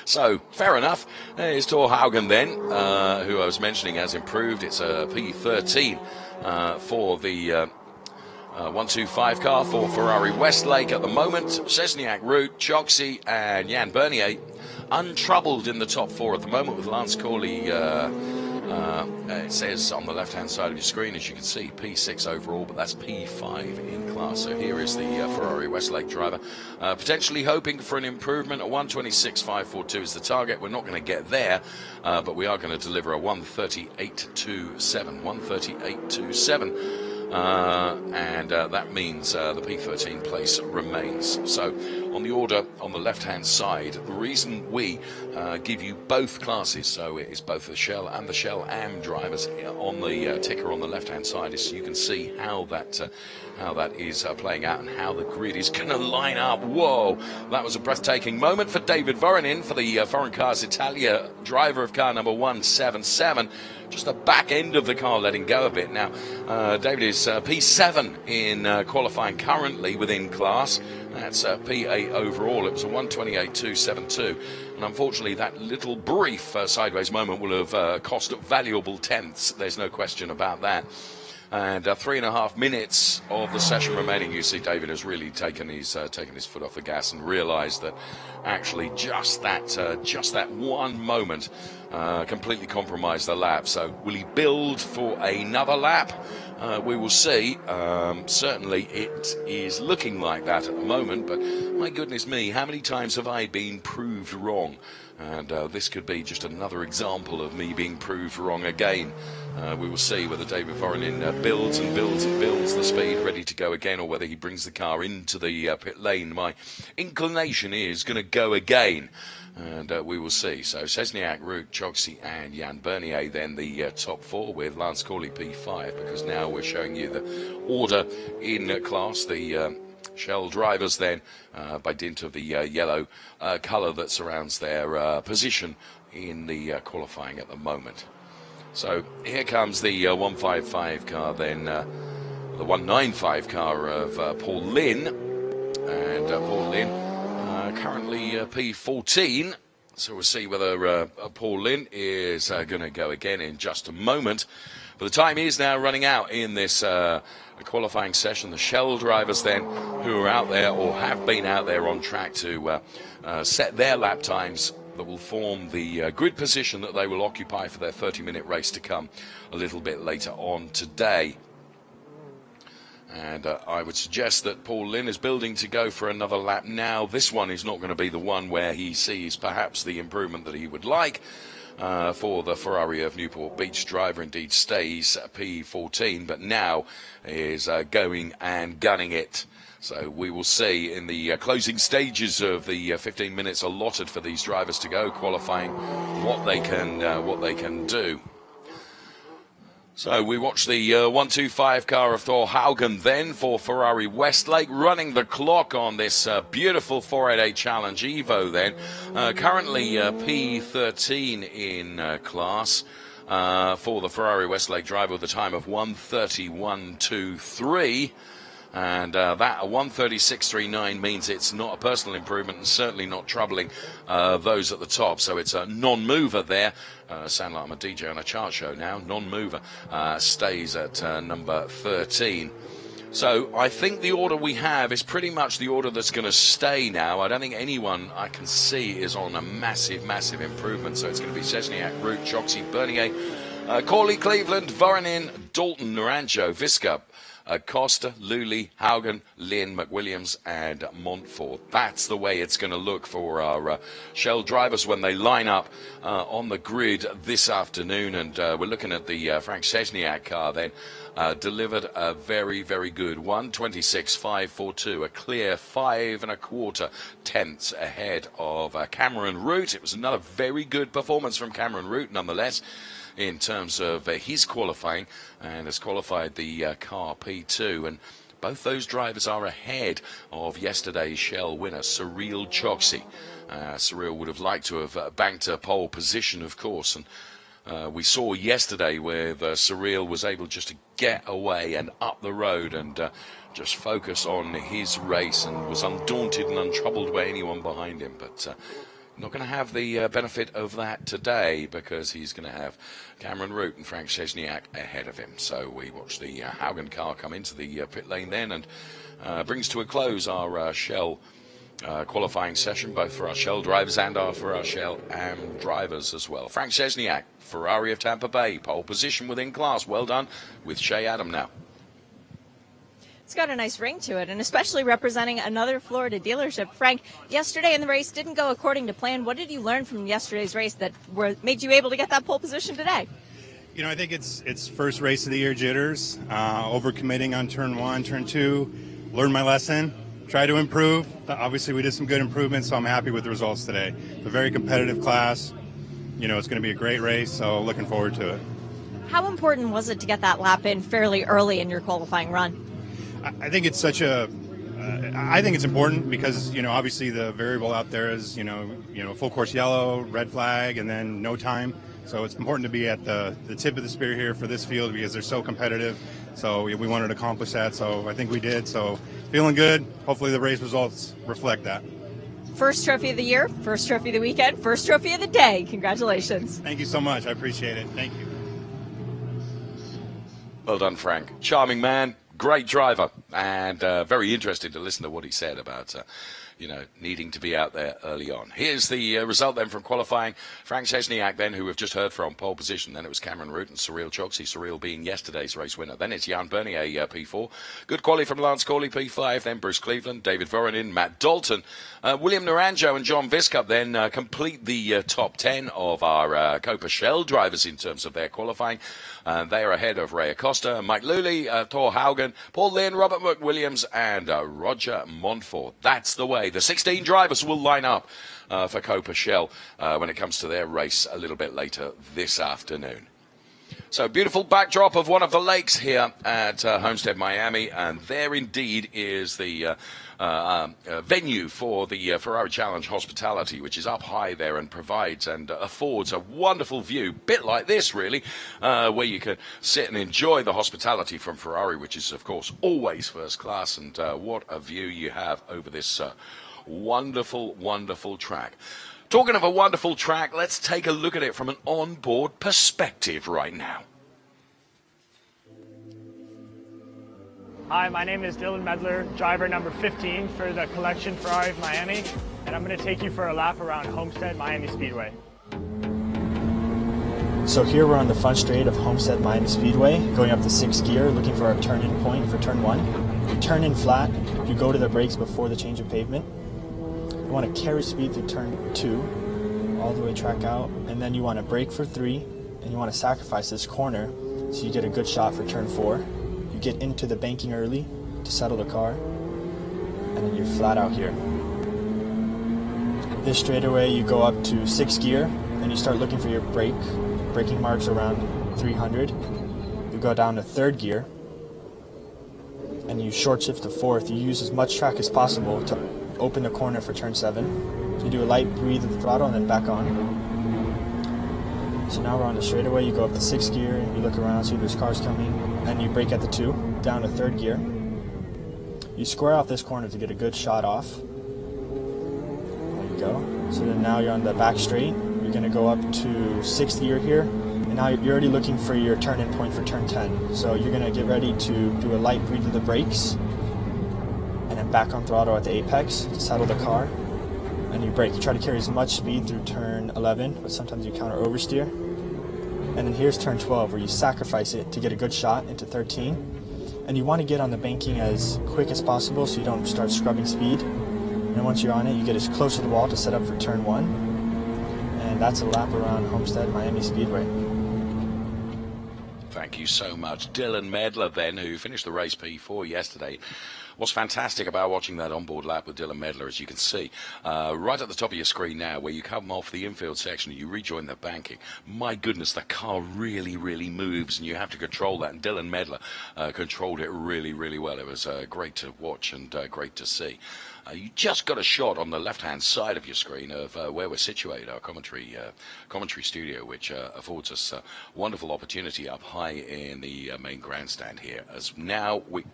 So, fair enough. There's Thor Haugen then, who I was mentioning has improved. It's a P13 for the 125 car for Ferrari Westlake at the moment. Szczesniak, Root, Choxy and Jan Bernier untroubled in the top four at the moment, with Lance Corley, it says on the left-hand side of your screen, as you can see, P6 overall, but that's P5 in class. So here is the Ferrari Westlake driver, potentially hoping for an improvement. A 126.542 is the target. We're not going to get there, but we are going to deliver a 138.27. 138.27. And that means the P13 place remains. So on the order on the left-hand side, the reason we give you both classes, so it is both the Shell and the Shell AM drivers on the ticker on the left-hand side, is so you can see how that is playing out and how the grid is going to line up. Whoa, that was a breathtaking moment for David Voronin, for the Foreign Cars Italia driver of car number 177. Just the back end of the car letting go a bit. Now, David is P7 in qualifying currently within class. That's P8 overall. It was a 128.272. And unfortunately, that little brief sideways moment will have cost valuable tenths. There's no question about that. And 3.5 minutes of the session remaining. You see, David has really taken his foot off the gas and realised that actually just that one moment completely compromised the lap. So will he build for another lap? We will see. Certainly it is looking like that at the moment, but my goodness me, how many times have I been proved wrong? And this could be just another example of me being proved wrong again. We will see whether David Voronin builds the speed, ready to go again, or whether he brings the car into the pit lane. My inclination is going to go again, and we will see. So Szczesniak, Root, Choxy and Jan Bernier, then the top four, with Lance Corley P5, because now we're showing you the order in class. The Shell drivers then, by dint of the yellow colour that surrounds their position in the qualifying at the moment. So here comes the 155 car then, the 195 car of Paul Lynn. And Paul Lynn currently P14. So we'll see whether Paul Lynn is going to go again in just a moment. But the time is now running out in this qualifying session. The Shell drivers then, who are out there or have been out there on track to set their lap times that will form the grid position that they will occupy for their 30-minute race to come a little bit later on today. And I would suggest that Paul Lynn is building to go for another lap now. This one is not going to be the one where he sees perhaps the improvement that he would like. For the Ferrari of Newport Beach driver, indeed stays P14, but now is going and gunning it. So we will see in the closing stages of the 15 minutes allotted for these drivers to go qualifying what they can do. So we watch the 125 car of Thor Haugen then for Ferrari Westlake, running the clock on this beautiful 488 Challenge Evo then. Currently P13 in class for the Ferrari Westlake driver with a time of 1:31.23. And that a 1:36.39 means it's not a personal improvement and certainly not troubling those at the top. So it's a non-mover there. Sound like I'm a DJ on a chart show now. Non-mover stays at number 13. So I think the order we have is pretty much the order that's going to stay now. I don't think anyone I can see is on a massive improvement. So it's going to be Szczesniak, Root, Choxy, Bernier, Corley, Cleveland, Voronin, Dalton, Naranjo, Visca, Costa, Lully, Haugen, Lynn, McWilliams, and Montfort. That's the way it's going to look for our Shell drivers when they line up on the grid this afternoon. And we're looking at the Frank Szczesniak car then. Delivered a very, very good 1:26.542, a clear 5 1/4 tenths ahead of Cameron Root. It was another very good performance from Cameron Root, nonetheless, in terms of his qualifying, and has qualified the car P2. And both those drivers are ahead of yesterday's Shell winner, Cyril Choksi. Cyril would have liked to have banked a pole position, of course, and we saw yesterday where Cyril was able just to get away and up the road and just focus on his race and was undaunted and untroubled by anyone behind him. But not going to have the benefit of that today because he's going to have Cameron Root and Frank Szczesniak ahead of him. So we watch the Haugen car come into the pit lane then and brings to a close our Shell qualifying session, both for our Shell drivers and for our Shell AM drivers as well. Frank Szczesniak, Ferrari of Tampa Bay, pole position within class. Well done with Shea Adam now. It's got a nice ring to it, and especially representing another Florida dealership. Frank, yesterday in the race didn't go according to plan. What did you learn from yesterday's race that made you able to get that pole position today? You know, I think it's first race of the year jitters, overcommitting on turn 1, turn 2, learned my lesson. Try to improve. Obviously, we did some good improvements, so I'm happy with the results today. A very competitive class. You know, it's going to be a great race, so looking forward to it. How important was it to get that lap in fairly early in your qualifying run? I think it's I think it's important because, you know, obviously the variable out there is, you know, full course yellow, red flag, and then no time. So it's important to be at the tip of the spear here for this field because they're so competitive. So we wanted to accomplish that, so I think we did. So feeling good. Hopefully the race results reflect that. First trophy of the year, first trophy of the weekend, first trophy of the day. Congratulations. Thank you so much. I appreciate it. Thank you. Well done, Frank. Charming man, great driver, and very interesting to listen to what he said about needing to be out there early on. Here's the result then from qualifying. Frank Szczesniak then, who we've just heard from, pole position. Then it was Cameron Root and Cyril Choksi, Cyril being yesterday's race winner. Then it's Jan Bernier, P4. Good quality from Lance Corley, P5. Then Bruce Cleveland, David Voronin, Matt Dalton. William Naranjo and John Viscup then complete the top 10 of our Coppa Shell drivers in terms of their qualifying. They are ahead of Ray Acosta, Mike Lully, Thor Haugen, Paul Lynn, Robert McWilliams, and Roger Montfort. That's the way. The 16 drivers will line up for Coppa Shell when it comes to their race a little bit later this afternoon. So, beautiful backdrop of one of the lakes here at Homestead-Miami, and there indeed is the venue for the Ferrari Challenge Hospitality, which is up high there and provides and affords a wonderful view, bit like this really, where you can sit and enjoy the hospitality from Ferrari, which is of course always first class, and what a view you have over this wonderful, wonderful track. Talking of a wonderful track, let's take a look at it from an onboard perspective right now. Hi, my name is Dylan Medler, driver number 15 for the Collection Ferrari of Miami, and I'm going to take you for a lap around Homestead-Miami Speedway. So here we're on the front straight of Homestead-Miami Speedway, going up the 6th gear, looking for our turn-in point for turn 1. You turn in flat, you go to the brakes before the change of pavement. You want to carry speed through turn 2, all the way track out, and then you want to brake for 3, and you want to sacrifice this corner so you get a good shot for turn 4. You get into the banking early to settle the car, and then you're flat out here. This straightaway you go up to 6th gear, and you start looking for your braking marks around 300. You go down to 3rd gear, and you short shift to 4th. You use as much track as possible to open the corner for turn 7. So you do a light breathe of the throttle and then back on. So now we're on the straightaway. You go up to 6th gear, you look around, see there's cars coming, and you brake at the 2, down to 3rd gear. You square off this corner to get a good shot off. There you go. So then now you're on the back straight. You're going to go up to 6th gear here, and now you're already looking for your turn-in point for turn 10. So you're going to get ready to do a light breathe of the brakes, and then back on throttle at the apex to settle the car, and you brake. You try to carry as much speed through turn 11, but sometimes you counter oversteer. And then here's turn 12, where you sacrifice it to get a good shot into 13, And you want to get on the banking as quick as possible so you don't start scrubbing speed. And once you're on it, you get as close to the wall to set up for turn 1. And that's a lap around Homestead-Miami Speedway. Thank you so much. Dylan Medler then, who finished the race P4 yesterday. What's fantastic about watching that onboard lap with Dylan Medler, as you can see, right at the top of your screen now, where you come off the infield section and you rejoin the banking, my goodness, the car really, really moves, and you have to control that. And Dylan Medler controlled it really, really well. It was great to watch and great to see. You just got a shot on the left-hand side of your screen of where we're situated, our commentary studio, which affords us a wonderful opportunity up high in the main grandstand here. As now we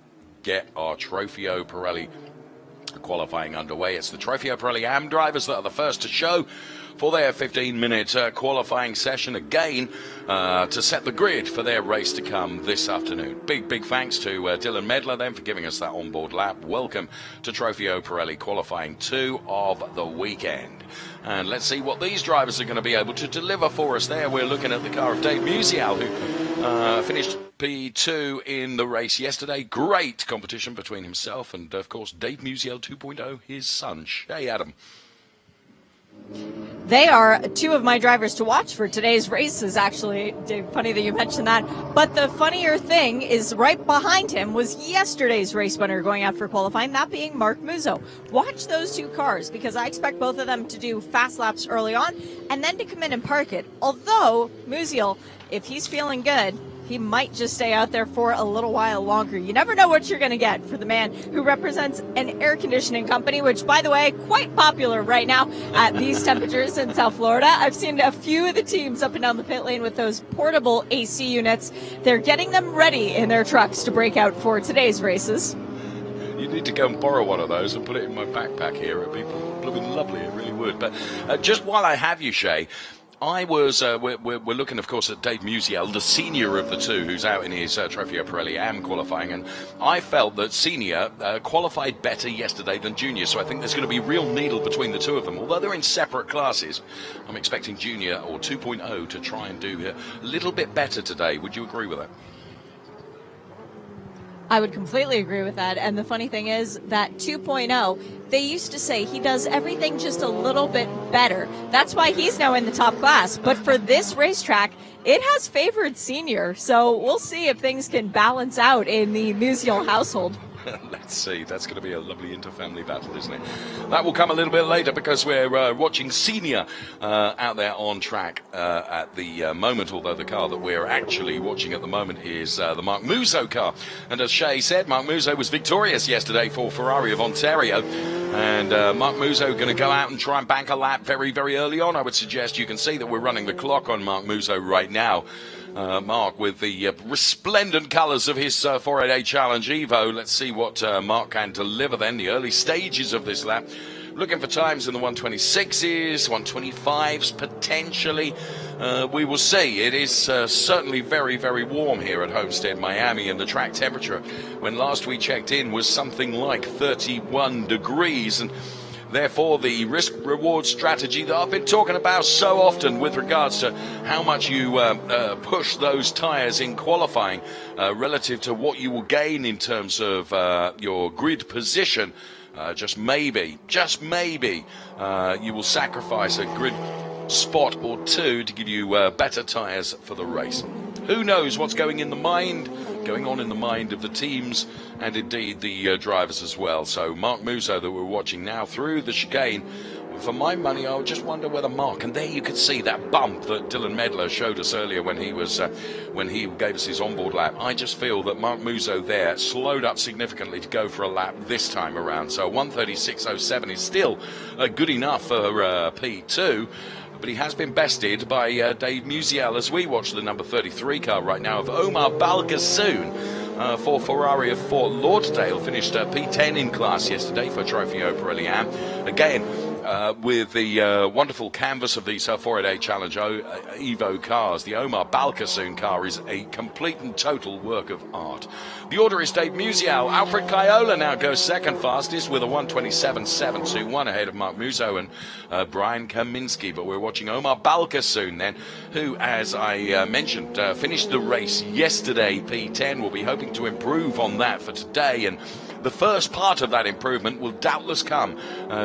get our Trofeo Pirelli qualifying underway. It's the Trofeo Pirelli AM drivers that are the first to show for their 15-minute qualifying session again to set the grid for their race to come this afternoon. Big thanks to Dylan Medler then for giving us that onboard lap. Welcome to Trofeo Pirelli qualifying 2 of the weekend. And let's see what these drivers are going to be able to deliver for us there. We're looking at the car of Dave Musial, who finished P2 in the race yesterday. Great competition between himself and, of course, Dave Musial 2.0, his son, Shea Adam. They are 2 of my drivers to watch for today's races, actually. Dave, funny that you mentioned that. But the funnier thing is right behind him was yesterday's race winner going out for qualifying, that being Mark Musso. Watch those 2 cars, because I expect both of them to do fast laps early on and then to come in and park it. Although, Musial, if he's feeling good, he might just stay out there for a little while longer. You never know what you're going to get for the man who represents an air conditioning company, which, by the way, quite popular right now at these temperatures in South Florida. I've seen a few of the teams up and down the pit lane with those portable AC units. They're getting them ready in their trucks to break out for today's races. You need to go and borrow one of those and put it in my backpack here. It'd be blooming lovely, it really would. But just while I have you, Shay, I was, we're looking, of course, at Dave Musial, the senior of the 2, who's out in his Trofeo Pirelli AM qualifying, and I felt that senior qualified better yesterday than junior, so I think there's going to be real needle between the 2 of them. Although they're in separate classes, I'm expecting junior or 2.0 to try and do a little bit better today. Would you agree with that? I would completely agree with that. And the funny thing is that 2.0, they used to say he does everything just a little bit better. That's why he's now in the top class. But for this racetrack, it has favored senior. So we'll see if things can balance out in the Musial household. Let's see. That's going to be a lovely inter-family battle, isn't it? That will come a little bit later, because we're watching senior out there on track at the moment, although the car that we're actually watching at the moment is the Mark Musso car. And as Shay said, Mark Musso was victorious yesterday for Ferrari of Ontario. And Mark Musso going to go out and try and bank a lap very, very early on. I would suggest you can see that we're running the clock on Mark Musso right now. Mark with the resplendent colours of his 488 Challenge Evo. Let's see what Mark can deliver then. The early stages of this lap. Looking for times in the 126s, 125s, potentially. We will see. It is certainly very, very warm here at Homestead-Miami, and the track temperature, when last we checked in, was something like 31 degrees. And therefore, the risk-reward strategy that I've been talking about so often with regards to how much you push those tyres in qualifying relative to what you will gain in terms of your grid position, just maybe, you will sacrifice a grid spot or 2 to give you better tyres for the race. Who knows what's going on in the mind of the teams and indeed the drivers as well. So Mark Musso that we're watching now through the chicane, for my money, I would just wonder whether Mark, and there you can see that bump that Dylan Medler showed us earlier when he gave us his onboard lap. I just feel that Mark Musso there slowed up significantly to go for a lap this time around. So 1:36.07 is still good enough for P2. But he has been bested by Dave Musial as we watch the number 33 car right now of Omar Balgassoon for Ferrari of Fort Lauderdale. Finished P10 in class yesterday for Trofeo Pirelli AM. Again, with the wonderful canvas of these 488 Challenge Evo cars. The Omar Balkasoon car is a complete and total work of art. The order is Dave Musial. Alfred Kaiola now goes second fastest with a 1:27.721 ahead of Mark Musso and Brian Kaminsky. But we're watching Omar Balkasoon then, who, as I mentioned, finished the race yesterday, P10. We'll be hoping to improve on that for today, and the first part of that improvement will doubtless come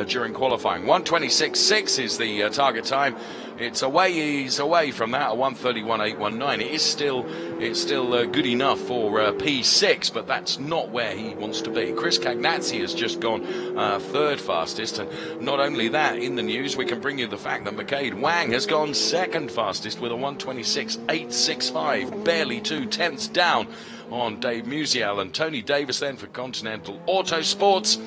during qualifying. 1:26.6 is the target time. It's away from that, a 1:31.819. It's still good enough for P6, but that's not where he wants to be. Chris Cagnazzi has just gone third fastest, and not only that, in the news we can bring you the fact that McCade Wang has gone second fastest with a 1:26.865, barely 2/10 down on Dave Musial. And Tony Davis then for Continental Autosports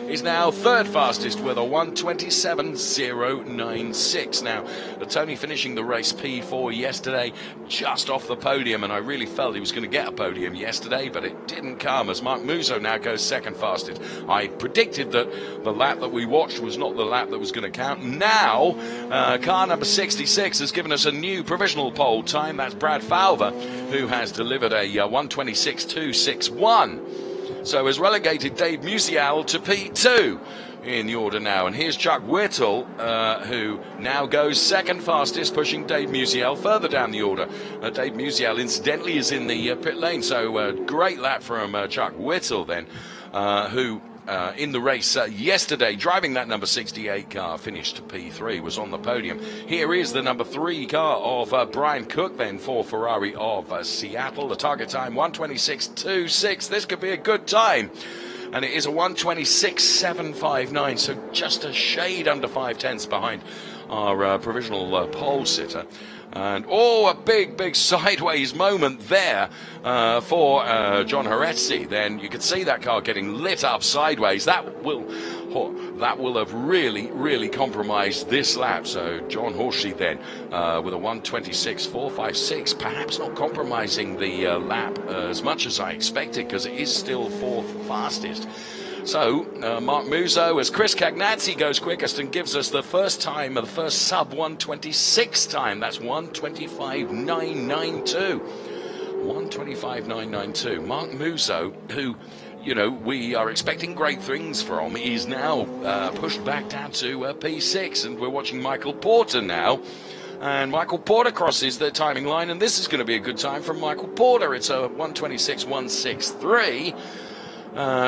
is now third fastest with a 1:27.096. Now, Tony finishing the race P4 yesterday, just off the podium, and I really felt he was going to get a podium yesterday, but it didn't come as Mark Musso now goes second fastest. I predicted that the lap that we watched was not the lap that was going to count. Now, car number 66 has given us a new provisional pole time. That's Brad Falver, who has delivered a 1:26.261. So has relegated Dave Musial to P2 in the order now. And here's Chuck Whittle, who now goes second fastest, pushing Dave Musial further down the order. Dave Musial, incidentally, is in the pit lane. So great lap from Chuck Whittle then, who in the race yesterday, driving that number 68 car, finished P3, was on the podium. Here is the number 3 car of Brian Cook then for Ferrari of Seattle. The target time 1:26.26. This could be a good time, and it is a 1:26.759, so just a shade under 5/10 behind our provisional pole sitter. And a big sideways moment there for John Horetzi. Then you could see that car getting lit up sideways. That will have really compromised this lap. So John Horsey then with a 1:26.456, perhaps not compromising the lap as much as I expected, because it is still fourth fastest. So, Mark Musso, as Chris Cagnazzi goes quickest and gives us the first time of the first sub 1:26 time. That's 1:25.992. 1:25.992. Mark Musso, who, we are expecting great things from, is now pushed back down to P6, and we're watching Michael Porter now. And Michael Porter crosses the timing line, and this is going to be a good time from Michael Porter. It's a 1:26.163.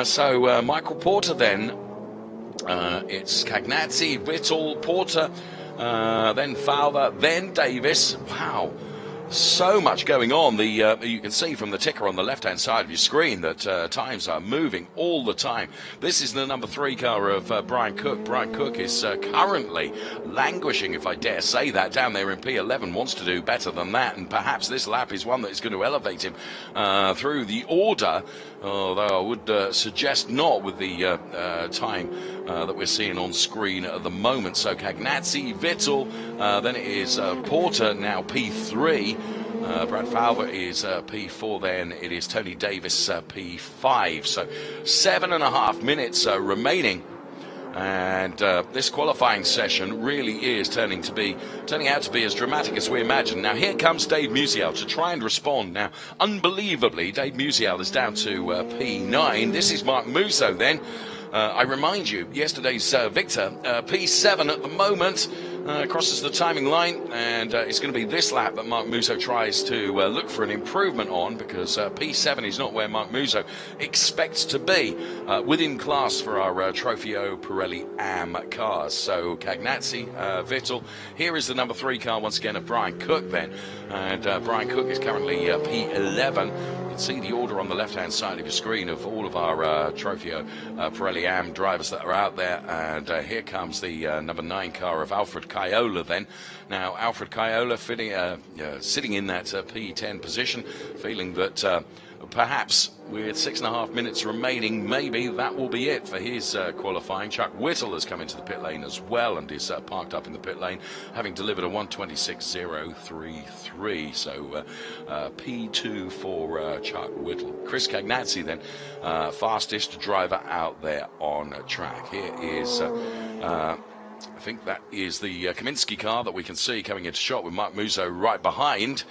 So Michael Porter then, it's Cagnazzi, Whittle, Porter, then Falver, then Davis. Wow, so much going on. You can see from the ticker on the left-hand side of your screen that times are moving all the time. This is the number 3 car of Brian Cook. Brian Cook is currently languishing, if I dare say that, down there in P11. Wants to do better than that, and perhaps this lap is one that is going to elevate him through the order, although I would suggest not with the time that we're seeing on screen at the moment. So Cagnazzi, Vittel, then it is Porter, now P3. Brad Falver is P4, then it is Tony Davis P5. So 7.5 minutes remaining, and this qualifying session really is turning out to be as dramatic as we imagined. Now here comes Dave Musial to try and respond. Now, unbelievably, Dave Musial is down to P9. This is Mark Musso then. I remind you, yesterday's Victor, P7 at the moment, crosses the timing line, and it's going to be this lap that Mark Musso tries to look for an improvement on, because P7 is not where Mark Musso expects to be within class for our Trofeo Pirelli AM cars. So Cagnazzi, Vittel. Here is the number 3 car once again of Brian Cook then, and Brian Cook is currently P11. You can see the order on the left-hand side of your screen of all of our Trofeo Pirelli AM drivers that are out there, and here comes the number 9 car of Alfred Kaiola then. Now, Alfred Kaiola sitting in that P10 position, feeling that perhaps with 6.5 minutes remaining, maybe that will be it for his qualifying. Chuck Whittle has come into the pit lane as well and is parked up in the pit lane, having delivered a 1:26.033. So P2 for Chuck Whittle. Chris Cagnazzi then, fastest driver out there on track. Here is I think that is the Kaminsky car that we can see coming into shot with Mark Musso right behind.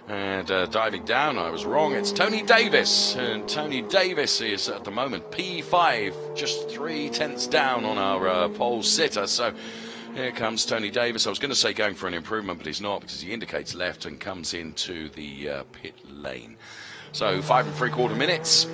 And diving down, I was wrong. It's Tony Davis. And Tony Davis is at the moment P5, just 3/10 down on our pole sitter. So here comes Tony Davis. I was going to say going for an improvement, but he's not, because he indicates left and comes into the pit lane. So 5 3/4 minutes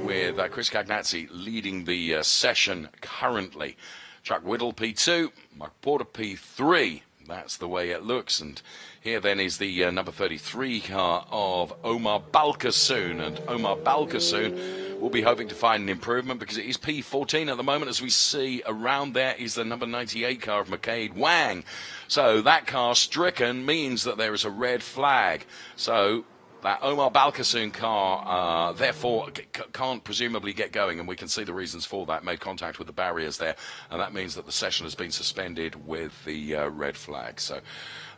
with Chris Cagnazzi leading the session currently. Chuck Whittle P2, Mark Porter P3. That's the way it looks. And here then is the number 33 car of Omar Balkasoon. And Omar Balkasoon will be hoping to find an improvement because it is P14 at the moment. As we see around there is the number 98 car of McCade Wang. So that car stricken means that there is a red flag. So that Omar Balkasoon car, therefore, can't presumably get going, and we can see the reasons for that. Made contact with the barriers there, and that means that the session has been suspended with the red flag. So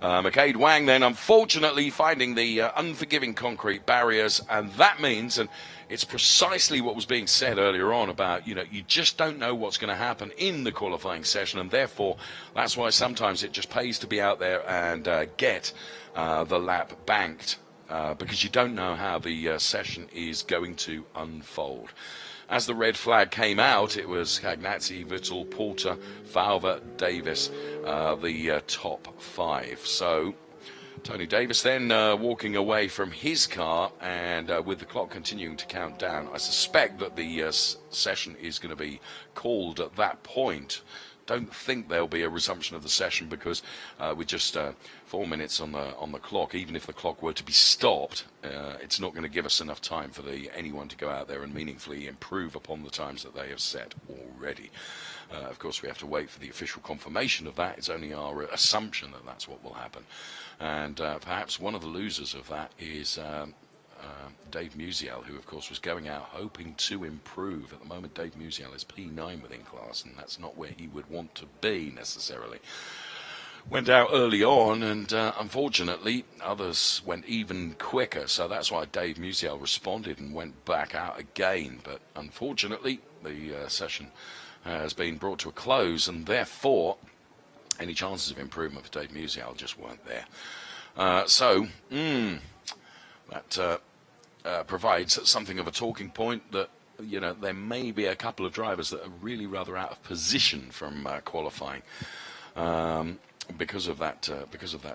McCade Wang then, unfortunately, finding the unforgiving concrete barriers, and that means, and it's precisely what was being said earlier on about, you just don't know what's going to happen in the qualifying session, and therefore, that's why sometimes it just pays to be out there and get the lap banked. Because you don't know how the session is going to unfold. As the red flag came out, it was Cagnazzi, Vittel, Porter, Falva, Davis, the top 5. So Tony Davis then walking away from his car, and with the clock continuing to count down, I suspect that the session is going to be called at that point. Don't think there'll be a resumption of the session because with just 4 minutes on the clock, even if the clock were to be stopped, it's not going to give us enough time for anyone to go out there and meaningfully improve upon the times that they have set already. Of course, we have to wait for the official confirmation of that. It's only our assumption that that's what will happen. And perhaps one of the losers of that is Dave Musial, who of course was going out hoping to improve. At the moment, Dave Musial is P9 within class, and that's not where he would want to be necessarily. Went out early on, and unfortunately others went even quicker, so that's why Dave Musial responded and went back out again. But unfortunately the session has been brought to a close, and therefore any chances of improvement for Dave Musial just weren't there. That provides something of a talking point that, there may be a couple of drivers that are really rather out of position from qualifying because of that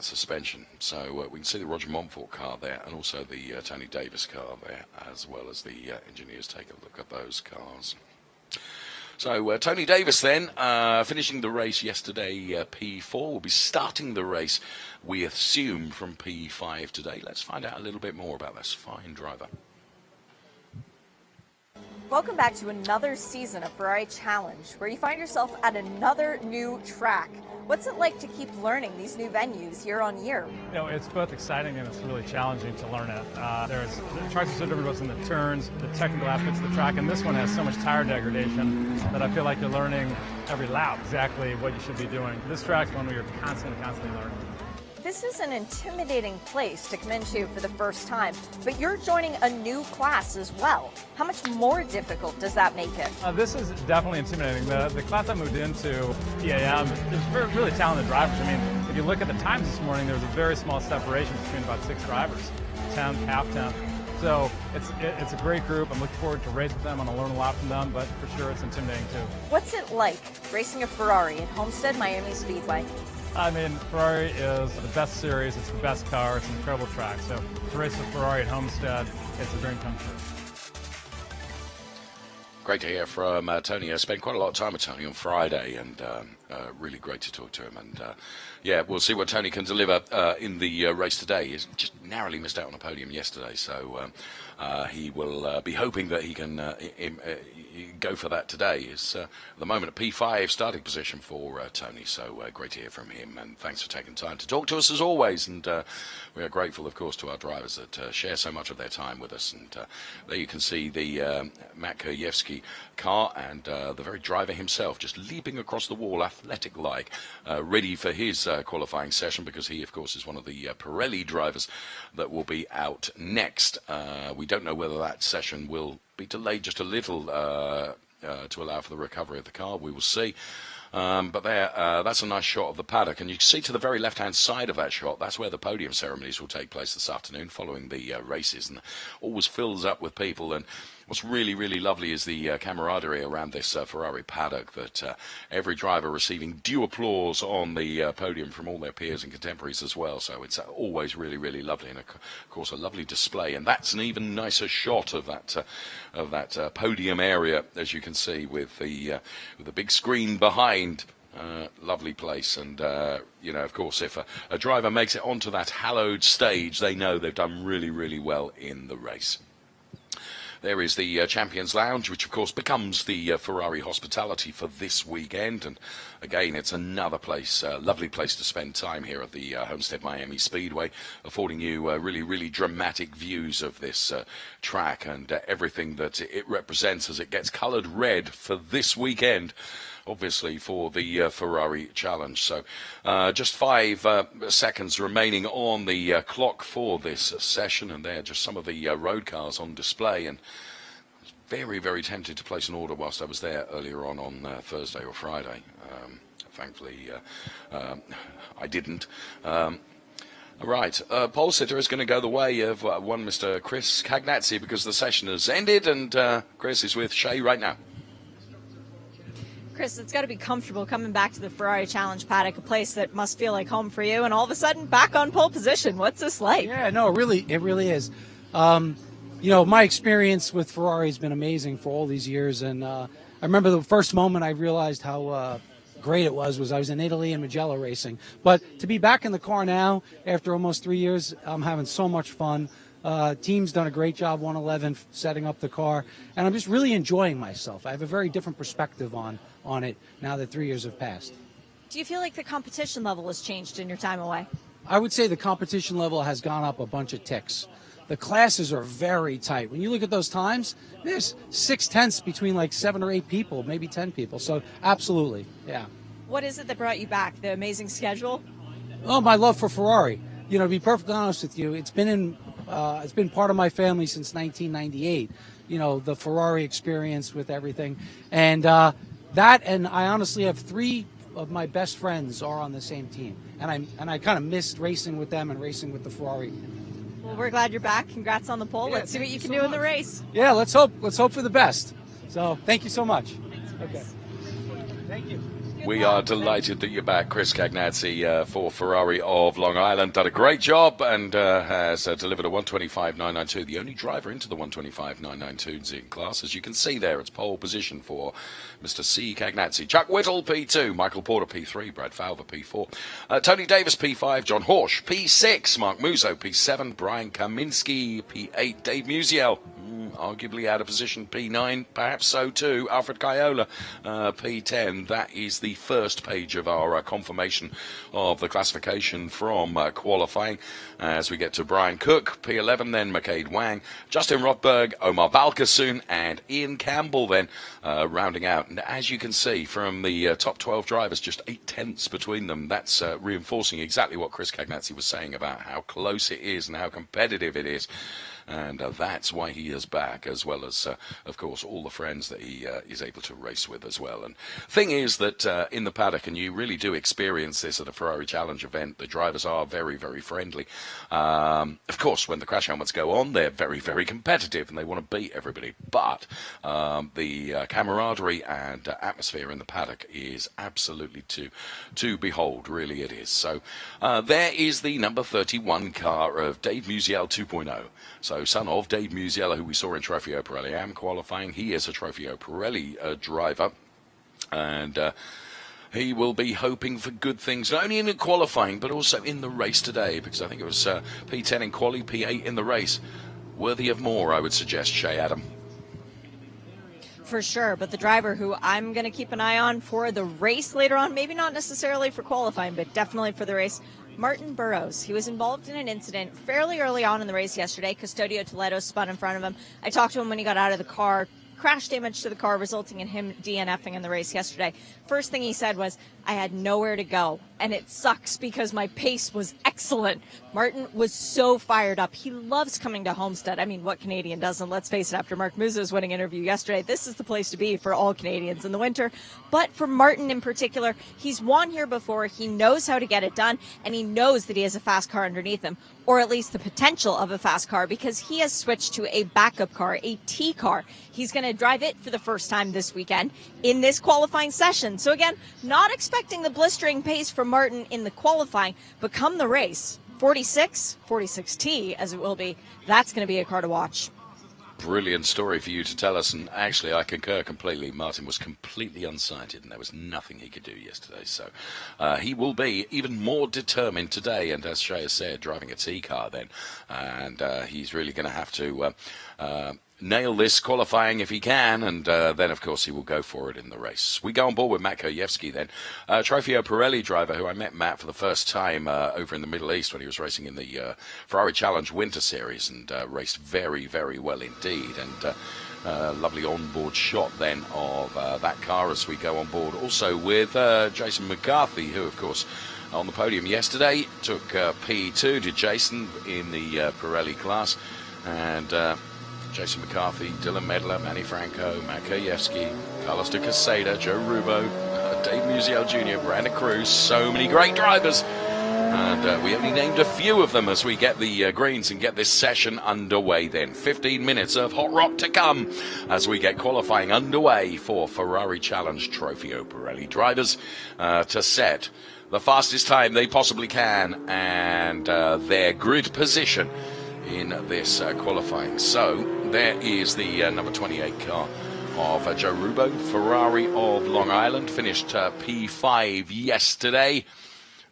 suspension. So we can see the Roger Montfort car there, and also the Tony Davis car there, as well as the engineers take a look at those cars. So Tony Davis then, finishing the race yesterday, P4, will be starting the race, we assume, from P5 today. Let's find out a little bit more about this fine driver. Welcome back to another season of Ferrari Challenge, where you find yourself at another new track. What's it like to keep learning these new venues year on year? It's both exciting and it's really challenging to learn it. The tracks are so different both in the turns, the technical aspects of the track, and this one has so much tire degradation that I feel like you're learning every lap exactly what you should be doing. This track's one where you're constantly learning. This is an intimidating place to come into for the first time, but you're joining a new class as well. How much more difficult does that make it? This is definitely intimidating. The class I moved into, AM, there's really talented drivers. I mean, if you look at the times this morning, there was a very small separation between about 6 drivers, 10th, half 10th. So it's a great group. I'm looking forward to race with them. I'm going to learn a lot from them, but for sure it's intimidating too. What's it like racing a Ferrari at Homestead-Miami Speedway? I mean, Ferrari is the best series, it's the best car, it's an incredible track. So to race with Ferrari at Homestead, it's a dream come true. Great to hear from Tony. I spent quite a lot of time with Tony on Friday, and really great to talk to him. And we'll see what Tony can deliver in the race today. He's just narrowly missed out on a podium yesterday, so he will be hoping that he can go for that today. Is at the moment a P5 starting position for Tony, so great to hear from him, and thanks for taking time to talk to us as always. And we are grateful, of course, to our drivers that share so much of their time with us. And there you can see the Matt Kurjewski car, and the very driver himself just leaping across the wall, athletic-like, ready for his qualifying session, because he, of course, is one of the Pirelli drivers that will be out next. We don't know whether that session will be delayed just a little to allow for the recovery of the car. We will see. But there, that's a nice shot of the paddock, and you can see to the very left-hand side of that shot, that's where the podium ceremonies will take place this afternoon following the races, and always fills up with people. And what's really, really lovely is the camaraderie around this Ferrari paddock, that every driver receiving due applause on the podium from all their peers and contemporaries as well. So it's always really, really lovely, and of course a lovely display. And that's an even nicer shot of that podium area, as you can see, with the big screen behind. Lovely place, and of course, if a driver makes it onto that hallowed stage, they know they've done really, really well in the race. There is the Champions Lounge, which of course becomes the Ferrari hospitality for this weekend. And again, it's another place, lovely place to spend time here at the Homestead-Miami Speedway, affording you really, really dramatic views of this track and everything that it represents as it gets coloured red for this weekend, obviously for the Ferrari Challenge. So just 5 seconds remaining on the clock for this session, and there are just some of the road cars on display. And I was very, very tempted to place an order whilst I was there earlier on Thursday or Friday. Thankfully, I didn't. Right, pole sitter is going to go the way of one Mr. Chris Cagnazzi, because the session has ended, and Chris is with Shay right now. Chris, it's got to be comfortable coming back to the Ferrari Challenge paddock, a place that must feel like home for you, and all of a sudden back on pole position. What's this like? Yeah, no, it really is. My experience with Ferrari has been amazing for all these years, and I remember the first moment I realized how great it was I was in Italy and Mugello racing. But to be back in the car now after almost 3 years, I'm having so much fun. Team's done a great job, 111, setting up the car, and I'm just really enjoying myself. I have a very different perspective on it now that 3 years have passed. Do you feel like the competition level has changed in your time away? I would say the competition level has gone up a bunch of ticks. The classes are very tight. When you look at those times, there's 6/10 between like 7 or 8 people, maybe 10 people. So absolutely, yeah. What is it that brought you back? The amazing schedule? Oh, my love for Ferrari. To be perfectly honest with you, it's been part of my family since 1998. The Ferrari experience with everything, and and I honestly have 3 of my best friends are on the same team, and I kind of missed racing with them and racing with the Ferrari. Well, we're glad you're back. Congrats on the pole. Yeah, let's see what you can do in the race. Yeah, let's hope for the best. So thank you so much. Okay. Thank you. We are delighted that you're back, Chris Cagnazzi, for Ferrari of Long Island. Done a great job and has delivered a 125.992, the only driver into the 125.992 in class. As you can see there, it's pole position for Mr. C. Cagnazzi. Chuck Whittle, P2. Michael Porter, P3. Brad Falver, P4. Tony Davis, P5. John Horsch, P6. Mark Musso, P7. Brian Kaminsky, P8. Dave Musiel, arguably out of position, P9, perhaps so too. Alfred Caiola, P10. That is the first page of our confirmation of the classification from qualifying. As we get to Brian Cook, P11, then McCade Wang, Justin Rothberg, Omar Balkasoon, and Ian Campbell then rounding out. And as you can see from the top 12 drivers, just 8/10 between them. That's reinforcing exactly what Chris Cagnazzi was saying about how close it is and how competitive it is. And that's why he is back, as well as, of course, all the friends that he is able to race with as well. And thing is that in the paddock, and you really do experience this at a Ferrari Challenge event, the drivers are very, very friendly. Of course, when the crash helmets go on, they're very, very competitive, and they want to beat everybody. But the camaraderie and atmosphere in the paddock is absolutely to behold, really it is. So there is the number 31 car of Dave Musiel 2.0. So son of Dave Musiel, who we saw in Trofeo Pirelli AM qualifying. He is a Trofeo Pirelli driver, and he will be hoping for good things, not only in the qualifying, but also in the race today, because I think it was P10 in quali, P8 in the race. Worthy of more, I would suggest, Shay Adam. For sure, but the driver who I'm going to keep an eye on for the race later on, maybe not necessarily for qualifying, but definitely for the race, Martin Burrows. He was involved in an incident fairly early on in the race yesterday. Custodio Toledo spun in front of him. I talked to him when he got out of the car. Crash damage to the car resulting in him DNFing in the race yesterday. First thing he said was, I had nowhere to go. and it sucks because my pace was excellent. Martin was so fired up. He loves coming to Homestead. I mean, what Canadian doesn't? Let's face it, after Mark Muso's winning interview yesterday, this is the place to be for all Canadians in the winter. But for Martin in particular, he's won here before. He knows how to get it done, and he knows that he has a fast car underneath him, or at least the potential of a fast car, because he has switched to a backup car, a T car. He's going to drive it for the first time this weekend in this qualifying session. So again, not expecting the blistering pace from Martin in the qualifying, but come the race, 46T as it will be, that's going to be a car to watch. Brilliant story for you to tell us, and actually I concur completely. Martin was completely unsighted and there was nothing he could do yesterday, so he will be even more determined today, and as Shea has said, driving a T car then, and he's really going to have to nail this qualifying if he can, and then of course he will go for it in the race. We go on board with Matt Kojewski then, Trofeo Pirelli driver, who I met Matt for the first time over in the Middle East when he was racing in the Ferrari Challenge Winter Series, and raced very, very well indeed, and lovely onboard shot then of that car as we go on board. Also with Jason McCarthy, who of course on the podium yesterday took P2, did Jason, in the Pirelli class, and Jason McCarthy, Dylan Medler, Manny Franco, Matt Kojewski, Carlos de Quesada, Joe Rubo, Dave Musial Jr., Brandon Cruz, so many great drivers. And we only named a few of them as we get the greens and get this session underway then. 15 minutes of hot rock to come as we get qualifying underway for Ferrari Challenge Trofeo Pirelli drivers to set the fastest time they possibly can and their grid position in this qualifying. So there is the number 28 car of Joe Rubo, Ferrari of Long Island, finished P5 yesterday.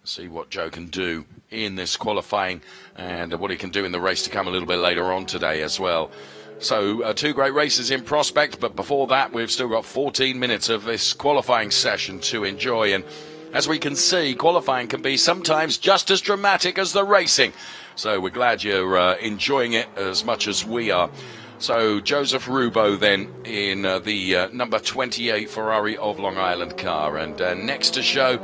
See what Joe can do in this qualifying and what he can do in the race to come a little bit later on today as well. So two great races in prospect, but before that we've still got 14 minutes of this qualifying session to enjoy, and as we can see, qualifying can be sometimes just as dramatic as the racing. So we're glad you're enjoying it as much as we are. So Joseph Rubo then in the number 28 Ferrari of Long Island car. And next to show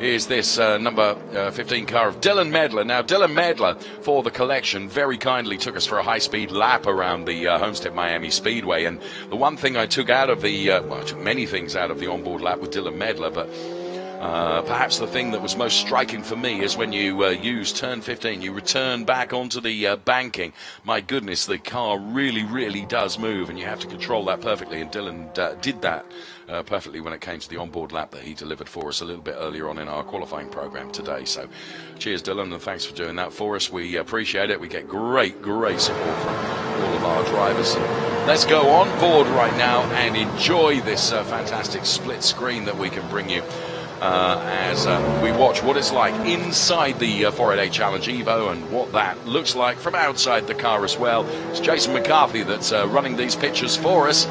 is this number 15 car of Dylan Medler. Now, Dylan Medler, for the collection, very kindly took us for a high-speed lap around the Homestead-Miami Speedway. And the one thing I took out of the, well, I took many things out of the onboard lap with Dylan Medler, but perhaps the thing that was most striking for me is when you use turn 15, you return back onto the banking. My goodness, the car really, really does move, and you have to control that perfectly, and Dylan did that perfectly when it came to the onboard lap that he delivered for us a little bit earlier on in our qualifying program today. So cheers, Dylan, and thanks for doing that for us. We appreciate it. We get great support from all of our drivers. Let's go on board right now and enjoy this fantastic split screen that we can bring you as we watch what it's like inside the 488 Challenge Evo and what that looks like from outside the car as well. It's Jason McCarthy that's running these pictures for us.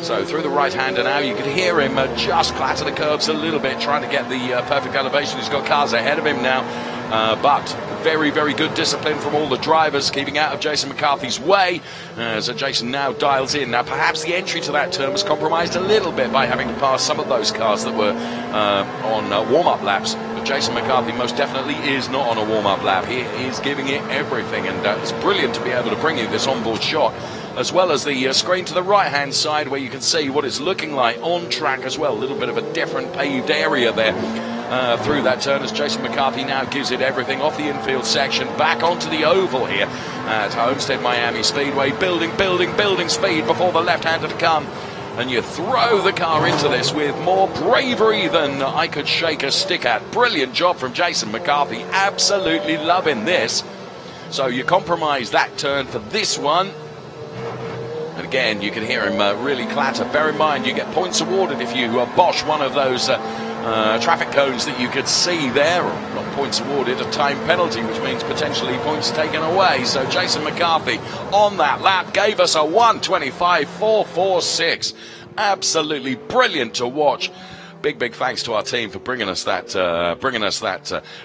So through the right-hander now, you can hear him just clatter the curbs a little bit, trying to get the perfect elevation. He's got cars ahead of him now, but very, very good discipline from all the drivers, keeping out of Jason McCarthy's way as Jason now dials in. Now, perhaps the entry to that turn was compromised a little bit by having to pass some of those cars that were on warm-up laps. But Jason McCarthy most definitely is not on a warm-up lap. He is giving it everything, and it's brilliant to be able to bring you this onboard shot, as well as the screen to the right-hand side where you can see what it's looking like on track as well. A little bit of a different paved area there through that turn as Jason McCarthy now gives it everything off the infield section, back onto the oval here at Homestead-Miami Speedway, building speed before the left-hander to come. And you throw the car into this with more bravery than I could shake a stick at. Brilliant job from Jason McCarthy, absolutely loving this. So you compromise that turn for this one. And again, you can hear him really clatter. Bear in mind, you get points awarded if you bosh one of those traffic cones that you could see there. Or not points awarded, a time penalty, which means potentially points taken away. So Jason McCarthy on that lap gave us a 1:25.446. Absolutely brilliant to watch. Big thanks to our team for bringing us that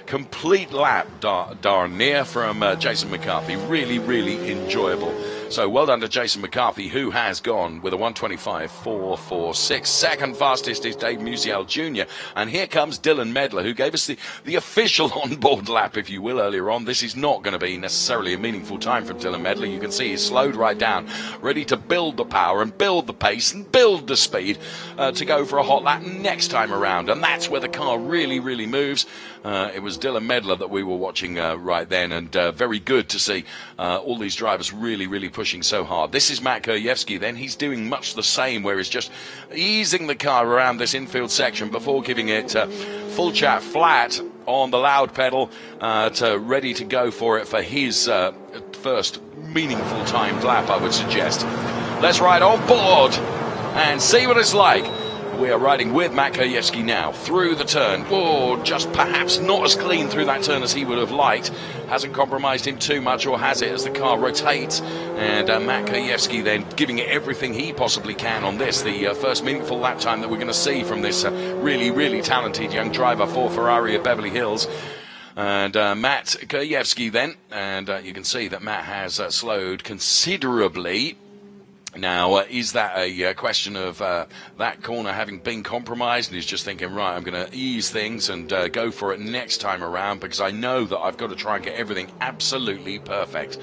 complete lap darn near from Jason McCarthy. Really enjoyable So well done to Jason McCarthy, who has gone with a 1:25.446. Second fastest is Dave Musial Jr. And here comes Dylan Medler, who gave us the official on-board lap, if you will, earlier on. This is not going to be necessarily a meaningful time from Dylan Medler. You can see he's slowed right down, ready to build the power and build the pace and build the speed to go for a hot lap next time around. And that's where the car really, really moves. It was Dylan Medler that we were watching right then, and very good to see all these drivers really, really pushing so hard. This is Matt Kurjewski then. He's doing much the same, where he's just easing the car around this infield section before giving it full chat flat on the loud pedal, ready to go for it for his first meaningful timed lap, I would suggest. Let's ride on board and see what it's like. We are riding with Matt Kurjewski now through the turn. Oh, just perhaps not as clean through that turn as he would have liked. Hasn't compromised him too much, or has it, as the car rotates. And Matt Kurjewski then giving it everything he possibly can on this. The first meaningful lap time that we're going to see from this really, really talented young driver for Ferrari at Beverly Hills. And Matt Kurjewski then. And you can see that Matt has slowed considerably. Now, is that a question of that corner having been compromised, and he's just thinking, right, I'm going to ease things and go for it next time around, because I know that I've got to try and get everything absolutely perfect.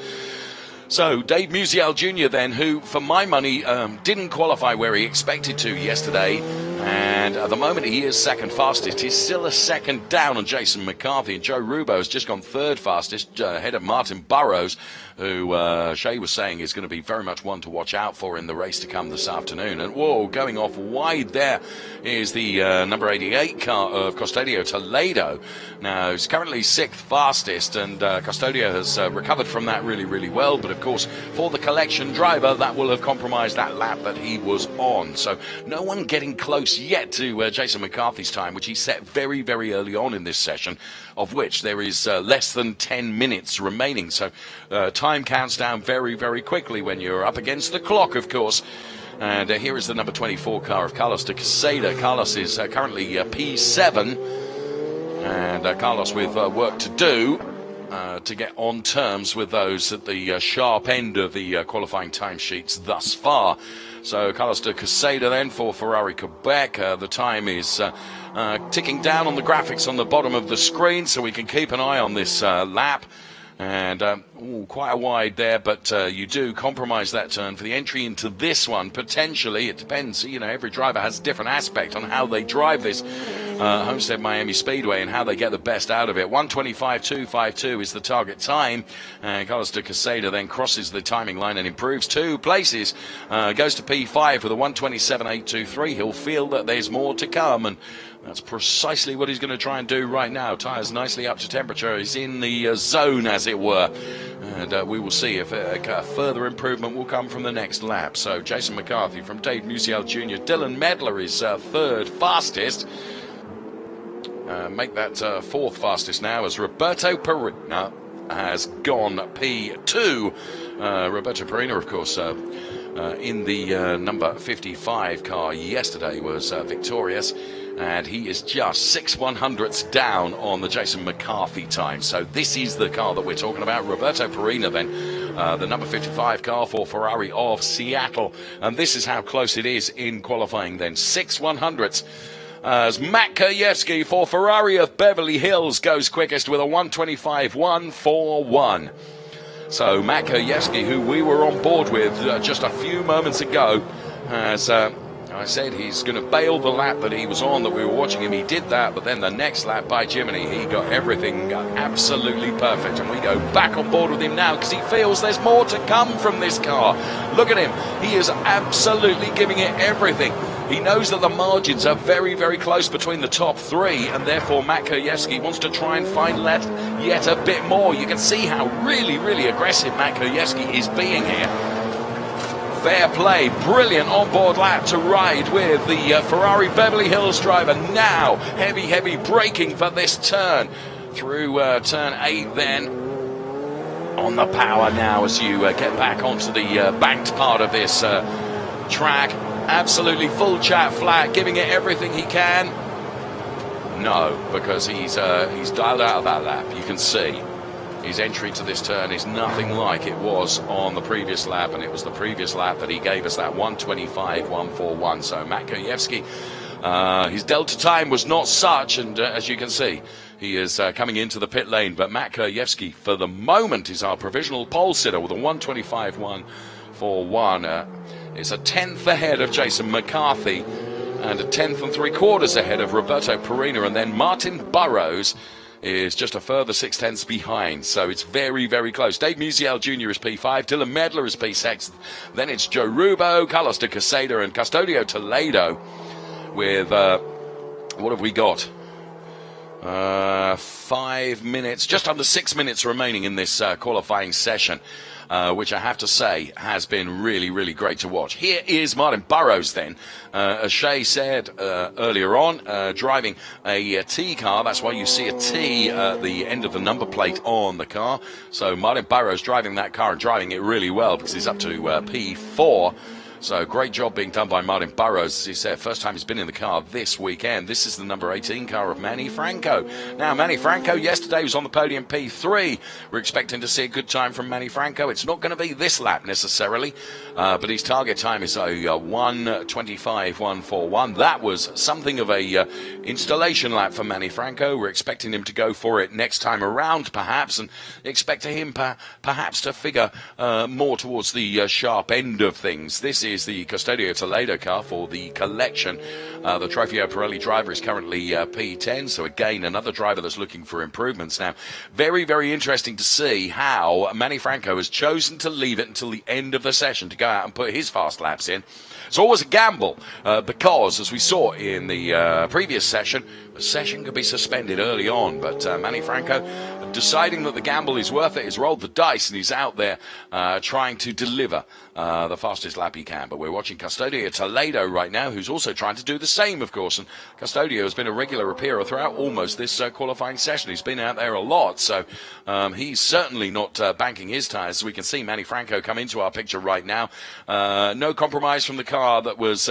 So, Dave Musial Jr. then, who, for my money, didn't qualify where he expected to yesterday, and at the moment he is second fastest. He's still a second down on Jason McCarthy, and Joe Rubo has just gone third fastest, ahead of Martin Burrows, who Shea was saying is going to be very much one to watch out for in the race to come this afternoon. And whoa, going off wide there is the number 88 car of Custodio Toledo. Now, he's currently sixth fastest, and Custodio has recovered from that really, really well. But of course, for the collection driver, that will have compromised that lap that he was on. So no one getting close yet to Jason McCarthy's time, which he set very, very early on in this session, of which there is less than 10 minutes remaining. So time counts down very, very quickly when you're up against the clock, of course. And here is the number 24 car of Carlos de Quesada. Carlos is currently P7, and Carlos with work to do to get on terms with those at the sharp end of the qualifying timesheets thus far. So Carlos de Quesada then for Ferrari Quebec. The time is ticking down on the graphics on the bottom of the screen, so we can keep an eye on this lap. And quite a wide there, but you do compromise that turn for the entry into this one. Potentially, it depends. You know, every driver has a different aspect on how they drive this Homestead-Miami Speedway and how they get the best out of it. 1:25.252 is the target time. And Carlos de Quesada then crosses the timing line and improves 2 places. Goes to P5 with a 1:27.823. He'll feel that there's more to come, and that's precisely what he's going to try and do right now. Tyres nicely up to temperature. He's in the zone, as it were. And we will see if a further improvement will come from the next lap. So Jason McCarthy from Dave Musial Jr. Dylan Medler is third fastest. Make that fourth fastest now, as Roberto Perina has gone P2. Roberto Perina, of course, in the number 55 car yesterday was victorious. And he is just 6/100ths down on the Jason McCarthy time. So this is the car that we're talking about. Roberto Perina then, the number 55 car for Ferrari of Seattle. And this is how close it is in qualifying then. 6/100ths. As Matt Kurjewski for Ferrari of Beverly Hills goes quickest with a 1:25.141. So Matt Kurjewski, who we were on board with just a few moments ago, has... I said he's going to bail the lap that he was on, that we were watching him. He did that, but then the next lap, by Jiminy, he got everything absolutely perfect. And we go back on board with him now because he feels there's more to come from this car. Look at him. He is absolutely giving it everything. He knows that the margins are very, very close between the top three, and therefore Matt Kurjewski wants to try and find yet a bit more. You can see how really, really aggressive Matt Kurjewski is being here. Fair play, brilliant on-board lap to ride with the Ferrari Beverly Hills driver. Now, heavy braking for this turn. Through turn 8 then. On the power now as you get back onto the banked part of this track. Absolutely full chat flat, giving it everything he can. No, because he's dialed out of that lap, you can see. his entry to this turn is nothing like it was on the previous lap, and it was the previous lap that he gave us that 1:25.141. So Matt Kwiatkowski, his delta time was not such, and as you can see, he is coming into the pit lane. But Matt Kwiatkowski, for the moment, is our provisional pole sitter with a 1:25.141. It's a tenth ahead of Jason McCarthy and a tenth and 3/4 ahead of Roberto Perina, and then Martin Burrows is just a further 6/10 behind. So it's very, very close. Dave Musial Jr. is P5, Dylan Medler is P6, then it's Joe Rubo, Carlos de Quesada, and Custodio Toledo with, what have we got? 5 minutes, just under 6 minutes remaining in this qualifying session, which I have to say has been really, really great to watch. Here is Martin Burrows then, as Shay said earlier on, driving a T car. That's why you see a T at the end of the number plate on the car. So Martin Burrows driving that car and driving it really well, because he's up to P4. So great job being done by Martin Burrows. As he said, first time he's been in the car this weekend. This is the number 18 car of Manny Franco. Now, Manny Franco yesterday was on the podium P3. We're expecting to see a good time from Manny Franco. It's not going to be this lap necessarily, but his target time is a 1:25.141. That was something of a installation lap for Manny Franco. We're expecting him to go for it next time around, perhaps, and expect him perhaps to figure more towards the sharp end of things. This is the Custodio Toledo car for the collection. The Trofeo Pirelli driver is currently P10, so again, another driver that's looking for improvements. Now, very, very interesting to see how Manny Franco has chosen to leave it until the end of the session to go out and put his fast laps in. It's always a gamble, because, as we saw in the previous session, the session could be suspended early on, but Manny Franco, deciding that the gamble is worth it, has rolled the dice, and he's out there trying to deliver the fastest lap he can. But we're watching Custodio Toledo right now, who's also trying to do the same, of course, and Custodio has been a regular appearer throughout almost this qualifying session. He's been out there a lot, so he's certainly not banking his tyres. We can see Manny Franco come into our picture right now. No compromise from the car that was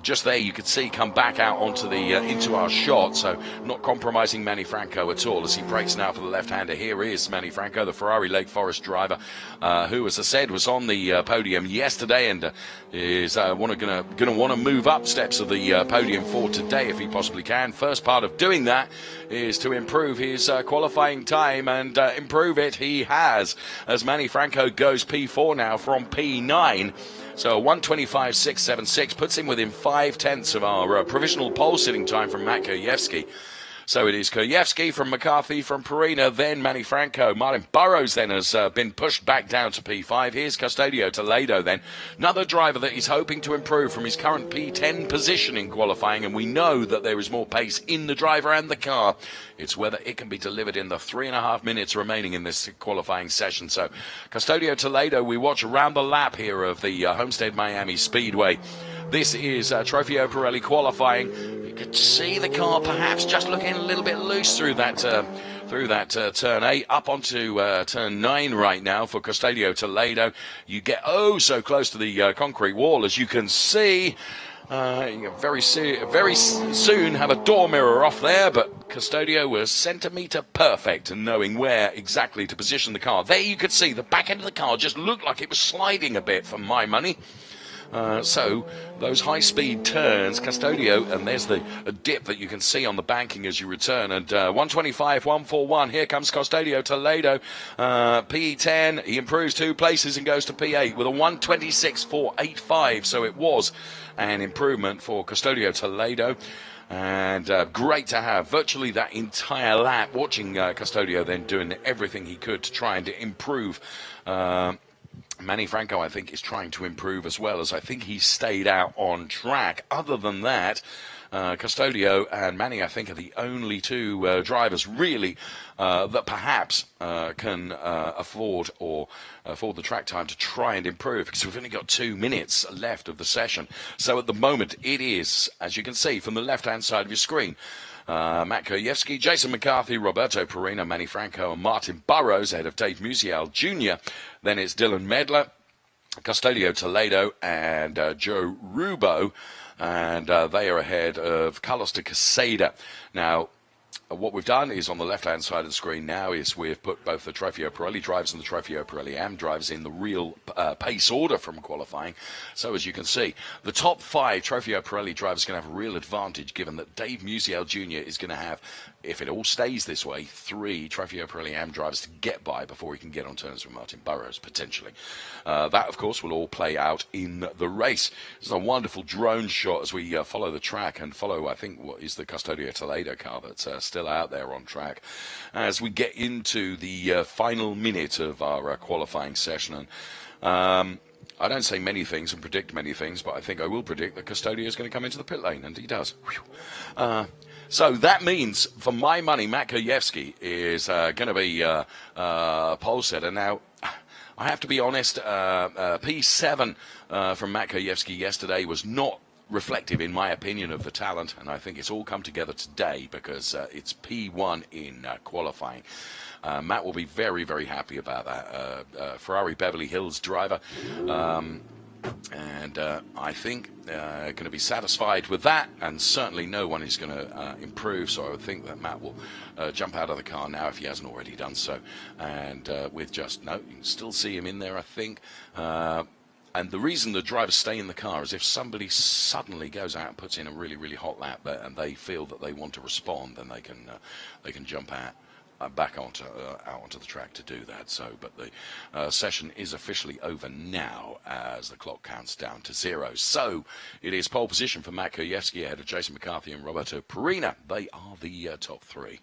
just there. You could see come back out onto the into our shot, so not compromising Manny Franco at all as he brakes now for the left-hander. Here is Manny Franco, the Ferrari Lake Forest driver, who, as I said, was on the podium yesterday and is going to want to move up steps of the podium for today if he possibly can. First part of doing that is to improve his qualifying time, and improve it he has, as Manny Franco goes P4 now from P9. So 1:25.676 puts him within 5/10 of our provisional pole sitting time from Matt Kwiatkowski. So it is Kwiatkowski from McCarthy from Perina, then Manny Franco. Martin Burrows then has been pushed back down to P5. Here's Custodio Toledo then. Another driver that he's hoping to improve from his current P10 position in qualifying, and we know that there is more pace in the driver and the car. It's whether it can be delivered in the 3.5 minutes remaining in this qualifying session. So Custodio Toledo, we watch around the lap here of the Homestead-Miami Speedway. This is Trofeo Pirelli qualifying. You could see the car perhaps just looking a little bit loose through that turn 8 up onto turn 9 right now for Custodio Toledo. You get so close to the concrete wall, as you can see. You very soon have a door mirror off there, but Custodio was centimetre perfect in knowing where exactly to position the car. There you could see the back end of the car just looked like it was sliding a bit, for my money. So those high-speed turns, Custodio, and there's a dip that you can see on the banking as you return, and 1:25.141, here comes Custodio Toledo, P10, he improves 2 places and goes to P8 with a 1:26.485, so it was an improvement for Custodio Toledo. And great to have virtually that entire lap watching Custodio then doing everything he could to try and improve. Manny Franco, I think, is trying to improve as well, as I think he stayed out on track. Other than that, Custodio and Manny, I think, are the only 2 drivers really that perhaps can afford the track time to try and improve, because we've only got 2 minutes left of the session. So at the moment it is, as you can see from the left-hand side of your screen, Matt Kwiatkowski, Jason McCarthy, Roberto Perina, Manny Franco, and Martin Burrows ahead of Dave Musial Jr. Then it's Dylan Medler, Custodio Toledo, and Joe Rubo, and they are ahead of Carlos de Quesada. Now, what we've done is on the left-hand side of the screen now is we've put both the Trofeo Pirelli drivers and the Trofeo Pirelli AM drivers in the real pace order from qualifying. So as you can see, the top 5 Trofeo Pirelli drivers are going to have a real advantage, given that Dave Musial Jr. is going to have, if it all stays this way, 3 Trofeo Pirelli AM drivers to get by before he can get on terms with Martin Burrows, potentially. That, of course, will all play out in the race. There's a wonderful drone shot as we follow the track and follow, I think, what is the Custodio Toledo car that's still out there on track as we get into the final minute of our qualifying session. And I don't say many things and predict many things, but I think I will predict that Custodio is going to come into the pit lane, and he does. So that means, for my money, Matt Kajewski is going to be pole setter. Now, I have to be honest, P7 from Matt Kajewski yesterday was not reflective, in my opinion, of the talent, and I think it's all come together today because it's P1 in qualifying. Matt will be very, very happy about that. Ferrari Beverly Hills driver, and I think going to be satisfied with that, and certainly no one is going to improve, so I would think that Matt will jump out of the car now if he hasn't already done so, and with just, no, you can still see him in there, I think. And the reason the drivers stay in the car is if somebody suddenly goes out and puts in a really, really hot lap and they feel that they want to respond, then they can jump out back out onto the track to do that. So, but the session is officially over now as the clock counts down to 0. So it is pole position for Matt Kajewski ahead of Jason McCarthy and Roberto Perina. They are the top 3.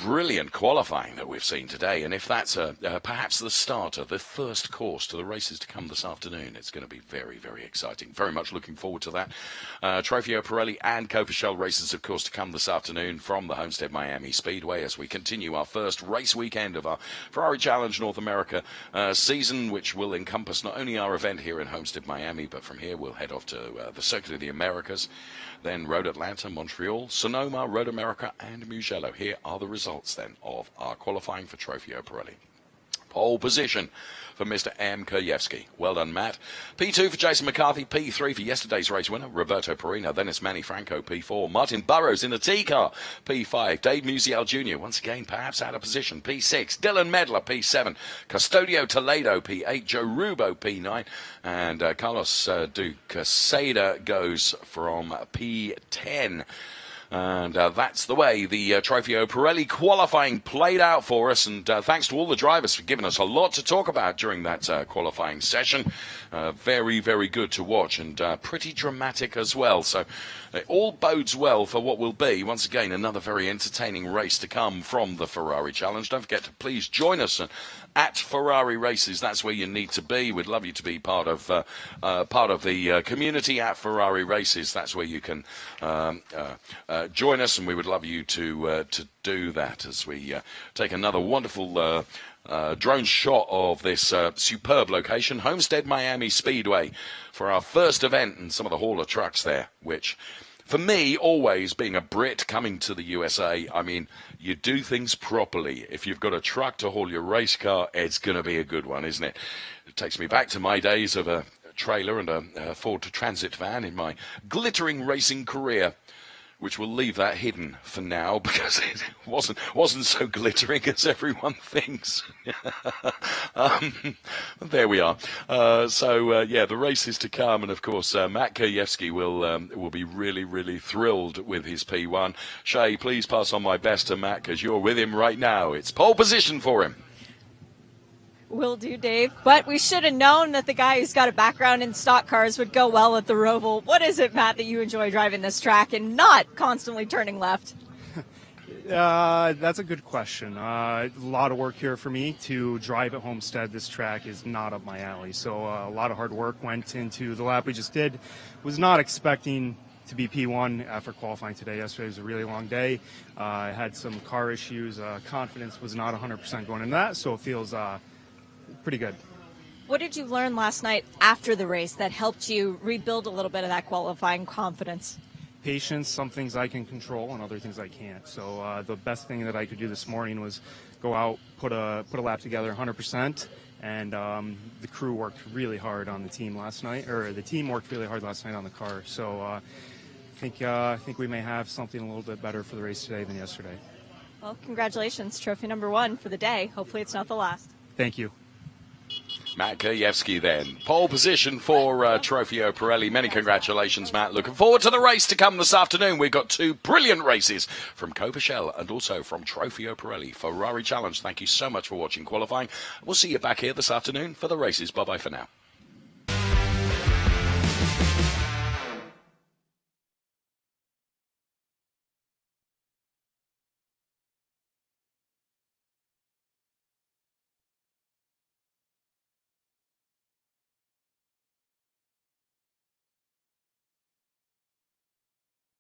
Brilliant qualifying that we've seen today, and if that's perhaps the starter, the first course to the races to come this afternoon, it's going to be very, very exciting. Very much looking forward to that. Trofeo Pirelli and Coppa Shell races, of course, to come this afternoon from the Homestead-Miami Speedway as we continue our first race weekend of our Ferrari Challenge North America season, which will encompass not only our event here in Homestead-Miami, but from here we'll head off to the Circuit of the Americas, then Road Atlanta, Montreal, Sonoma, Road America, and Mugello. Here are the results then of our qualifying for Trofeo Pirelli. Pole position for Mr. M. Kajewski. Well done, Matt. P2 for Jason McCarthy. P3 for yesterday's race winner, Roberto Perina. Then it's Manny Franco, P4. Martin Burrows in the T car, P5. Dave Musial Jr., once again, perhaps out of position, P6. Dylan Medler, P7. Custodio Toledo, P8. Joe Rubo, P9. And Carlos Ducaseda goes from P10. And that's the way the Trofeo Pirelli qualifying played out for us. And thanks to all the drivers for giving us a lot to talk about during that qualifying session. Very, very good to watch, and pretty dramatic as well. So it all bodes well for what will be, once again, another very entertaining race to come from the Ferrari Challenge. Don't forget to please join us at Ferrari Races. That's where you need to be. We'd love you to be part of the community at Ferrari Races. That's where you can join us, and we would love you to do that as we take another wonderful drone shot of this superb location, Homestead-Miami Speedway, for our first event, and some of the hauler trucks there, which, for me, always being a Brit coming to the USA, I mean, you do things properly. If you've got a truck to haul your race car, it's going to be a good one, isn't it? It takes me back to my days of a trailer and a Ford Transit van in my glittering racing career, which will leave that hidden for now because it wasn't so glittering as everyone thinks. There we are. The race is to come, and of course Matt Kajewski will be really, really thrilled with his P1. Shay, please pass on my best to Matt because you're with him right now. It's pole position for him. Will do, Dave. But we should have known that the guy who's got a background in stock cars would go well at the Roval. What is it, Matt, that you enjoy driving this track and not constantly turning left? That's a good question. A lot of work here for me to drive at Homestead. This track is not up my alley. So a lot of hard work went into the lap we just did. Was not expecting to be P1 after qualifying today. Yesterday was a really long day. I had some car issues. Confidence was not 100% going into that, so it feels pretty good. What did you learn last night after the race that helped you rebuild a little bit of that qualifying confidence? Patience, some things I can control and other things I can't. So the best thing that I could do this morning was go out, put a lap together 100%, and the crew worked really hard on the team last night, or the team worked really hard last night on the car. So I think we may have something a little bit better for the race today than yesterday. Well, congratulations. Trophy number 1 for the day. Hopefully it's not the last. Thank you. Matt Kurjewski then. Pole position for Trofeo Pirelli. Many congratulations, Matt. Looking forward to the race to come this afternoon. We've got 2 brilliant races from Coppa and also from Trofeo Pirelli. Ferrari Challenge, thank you so much for watching qualifying. We'll see you back here this afternoon for the races. Bye-bye for now.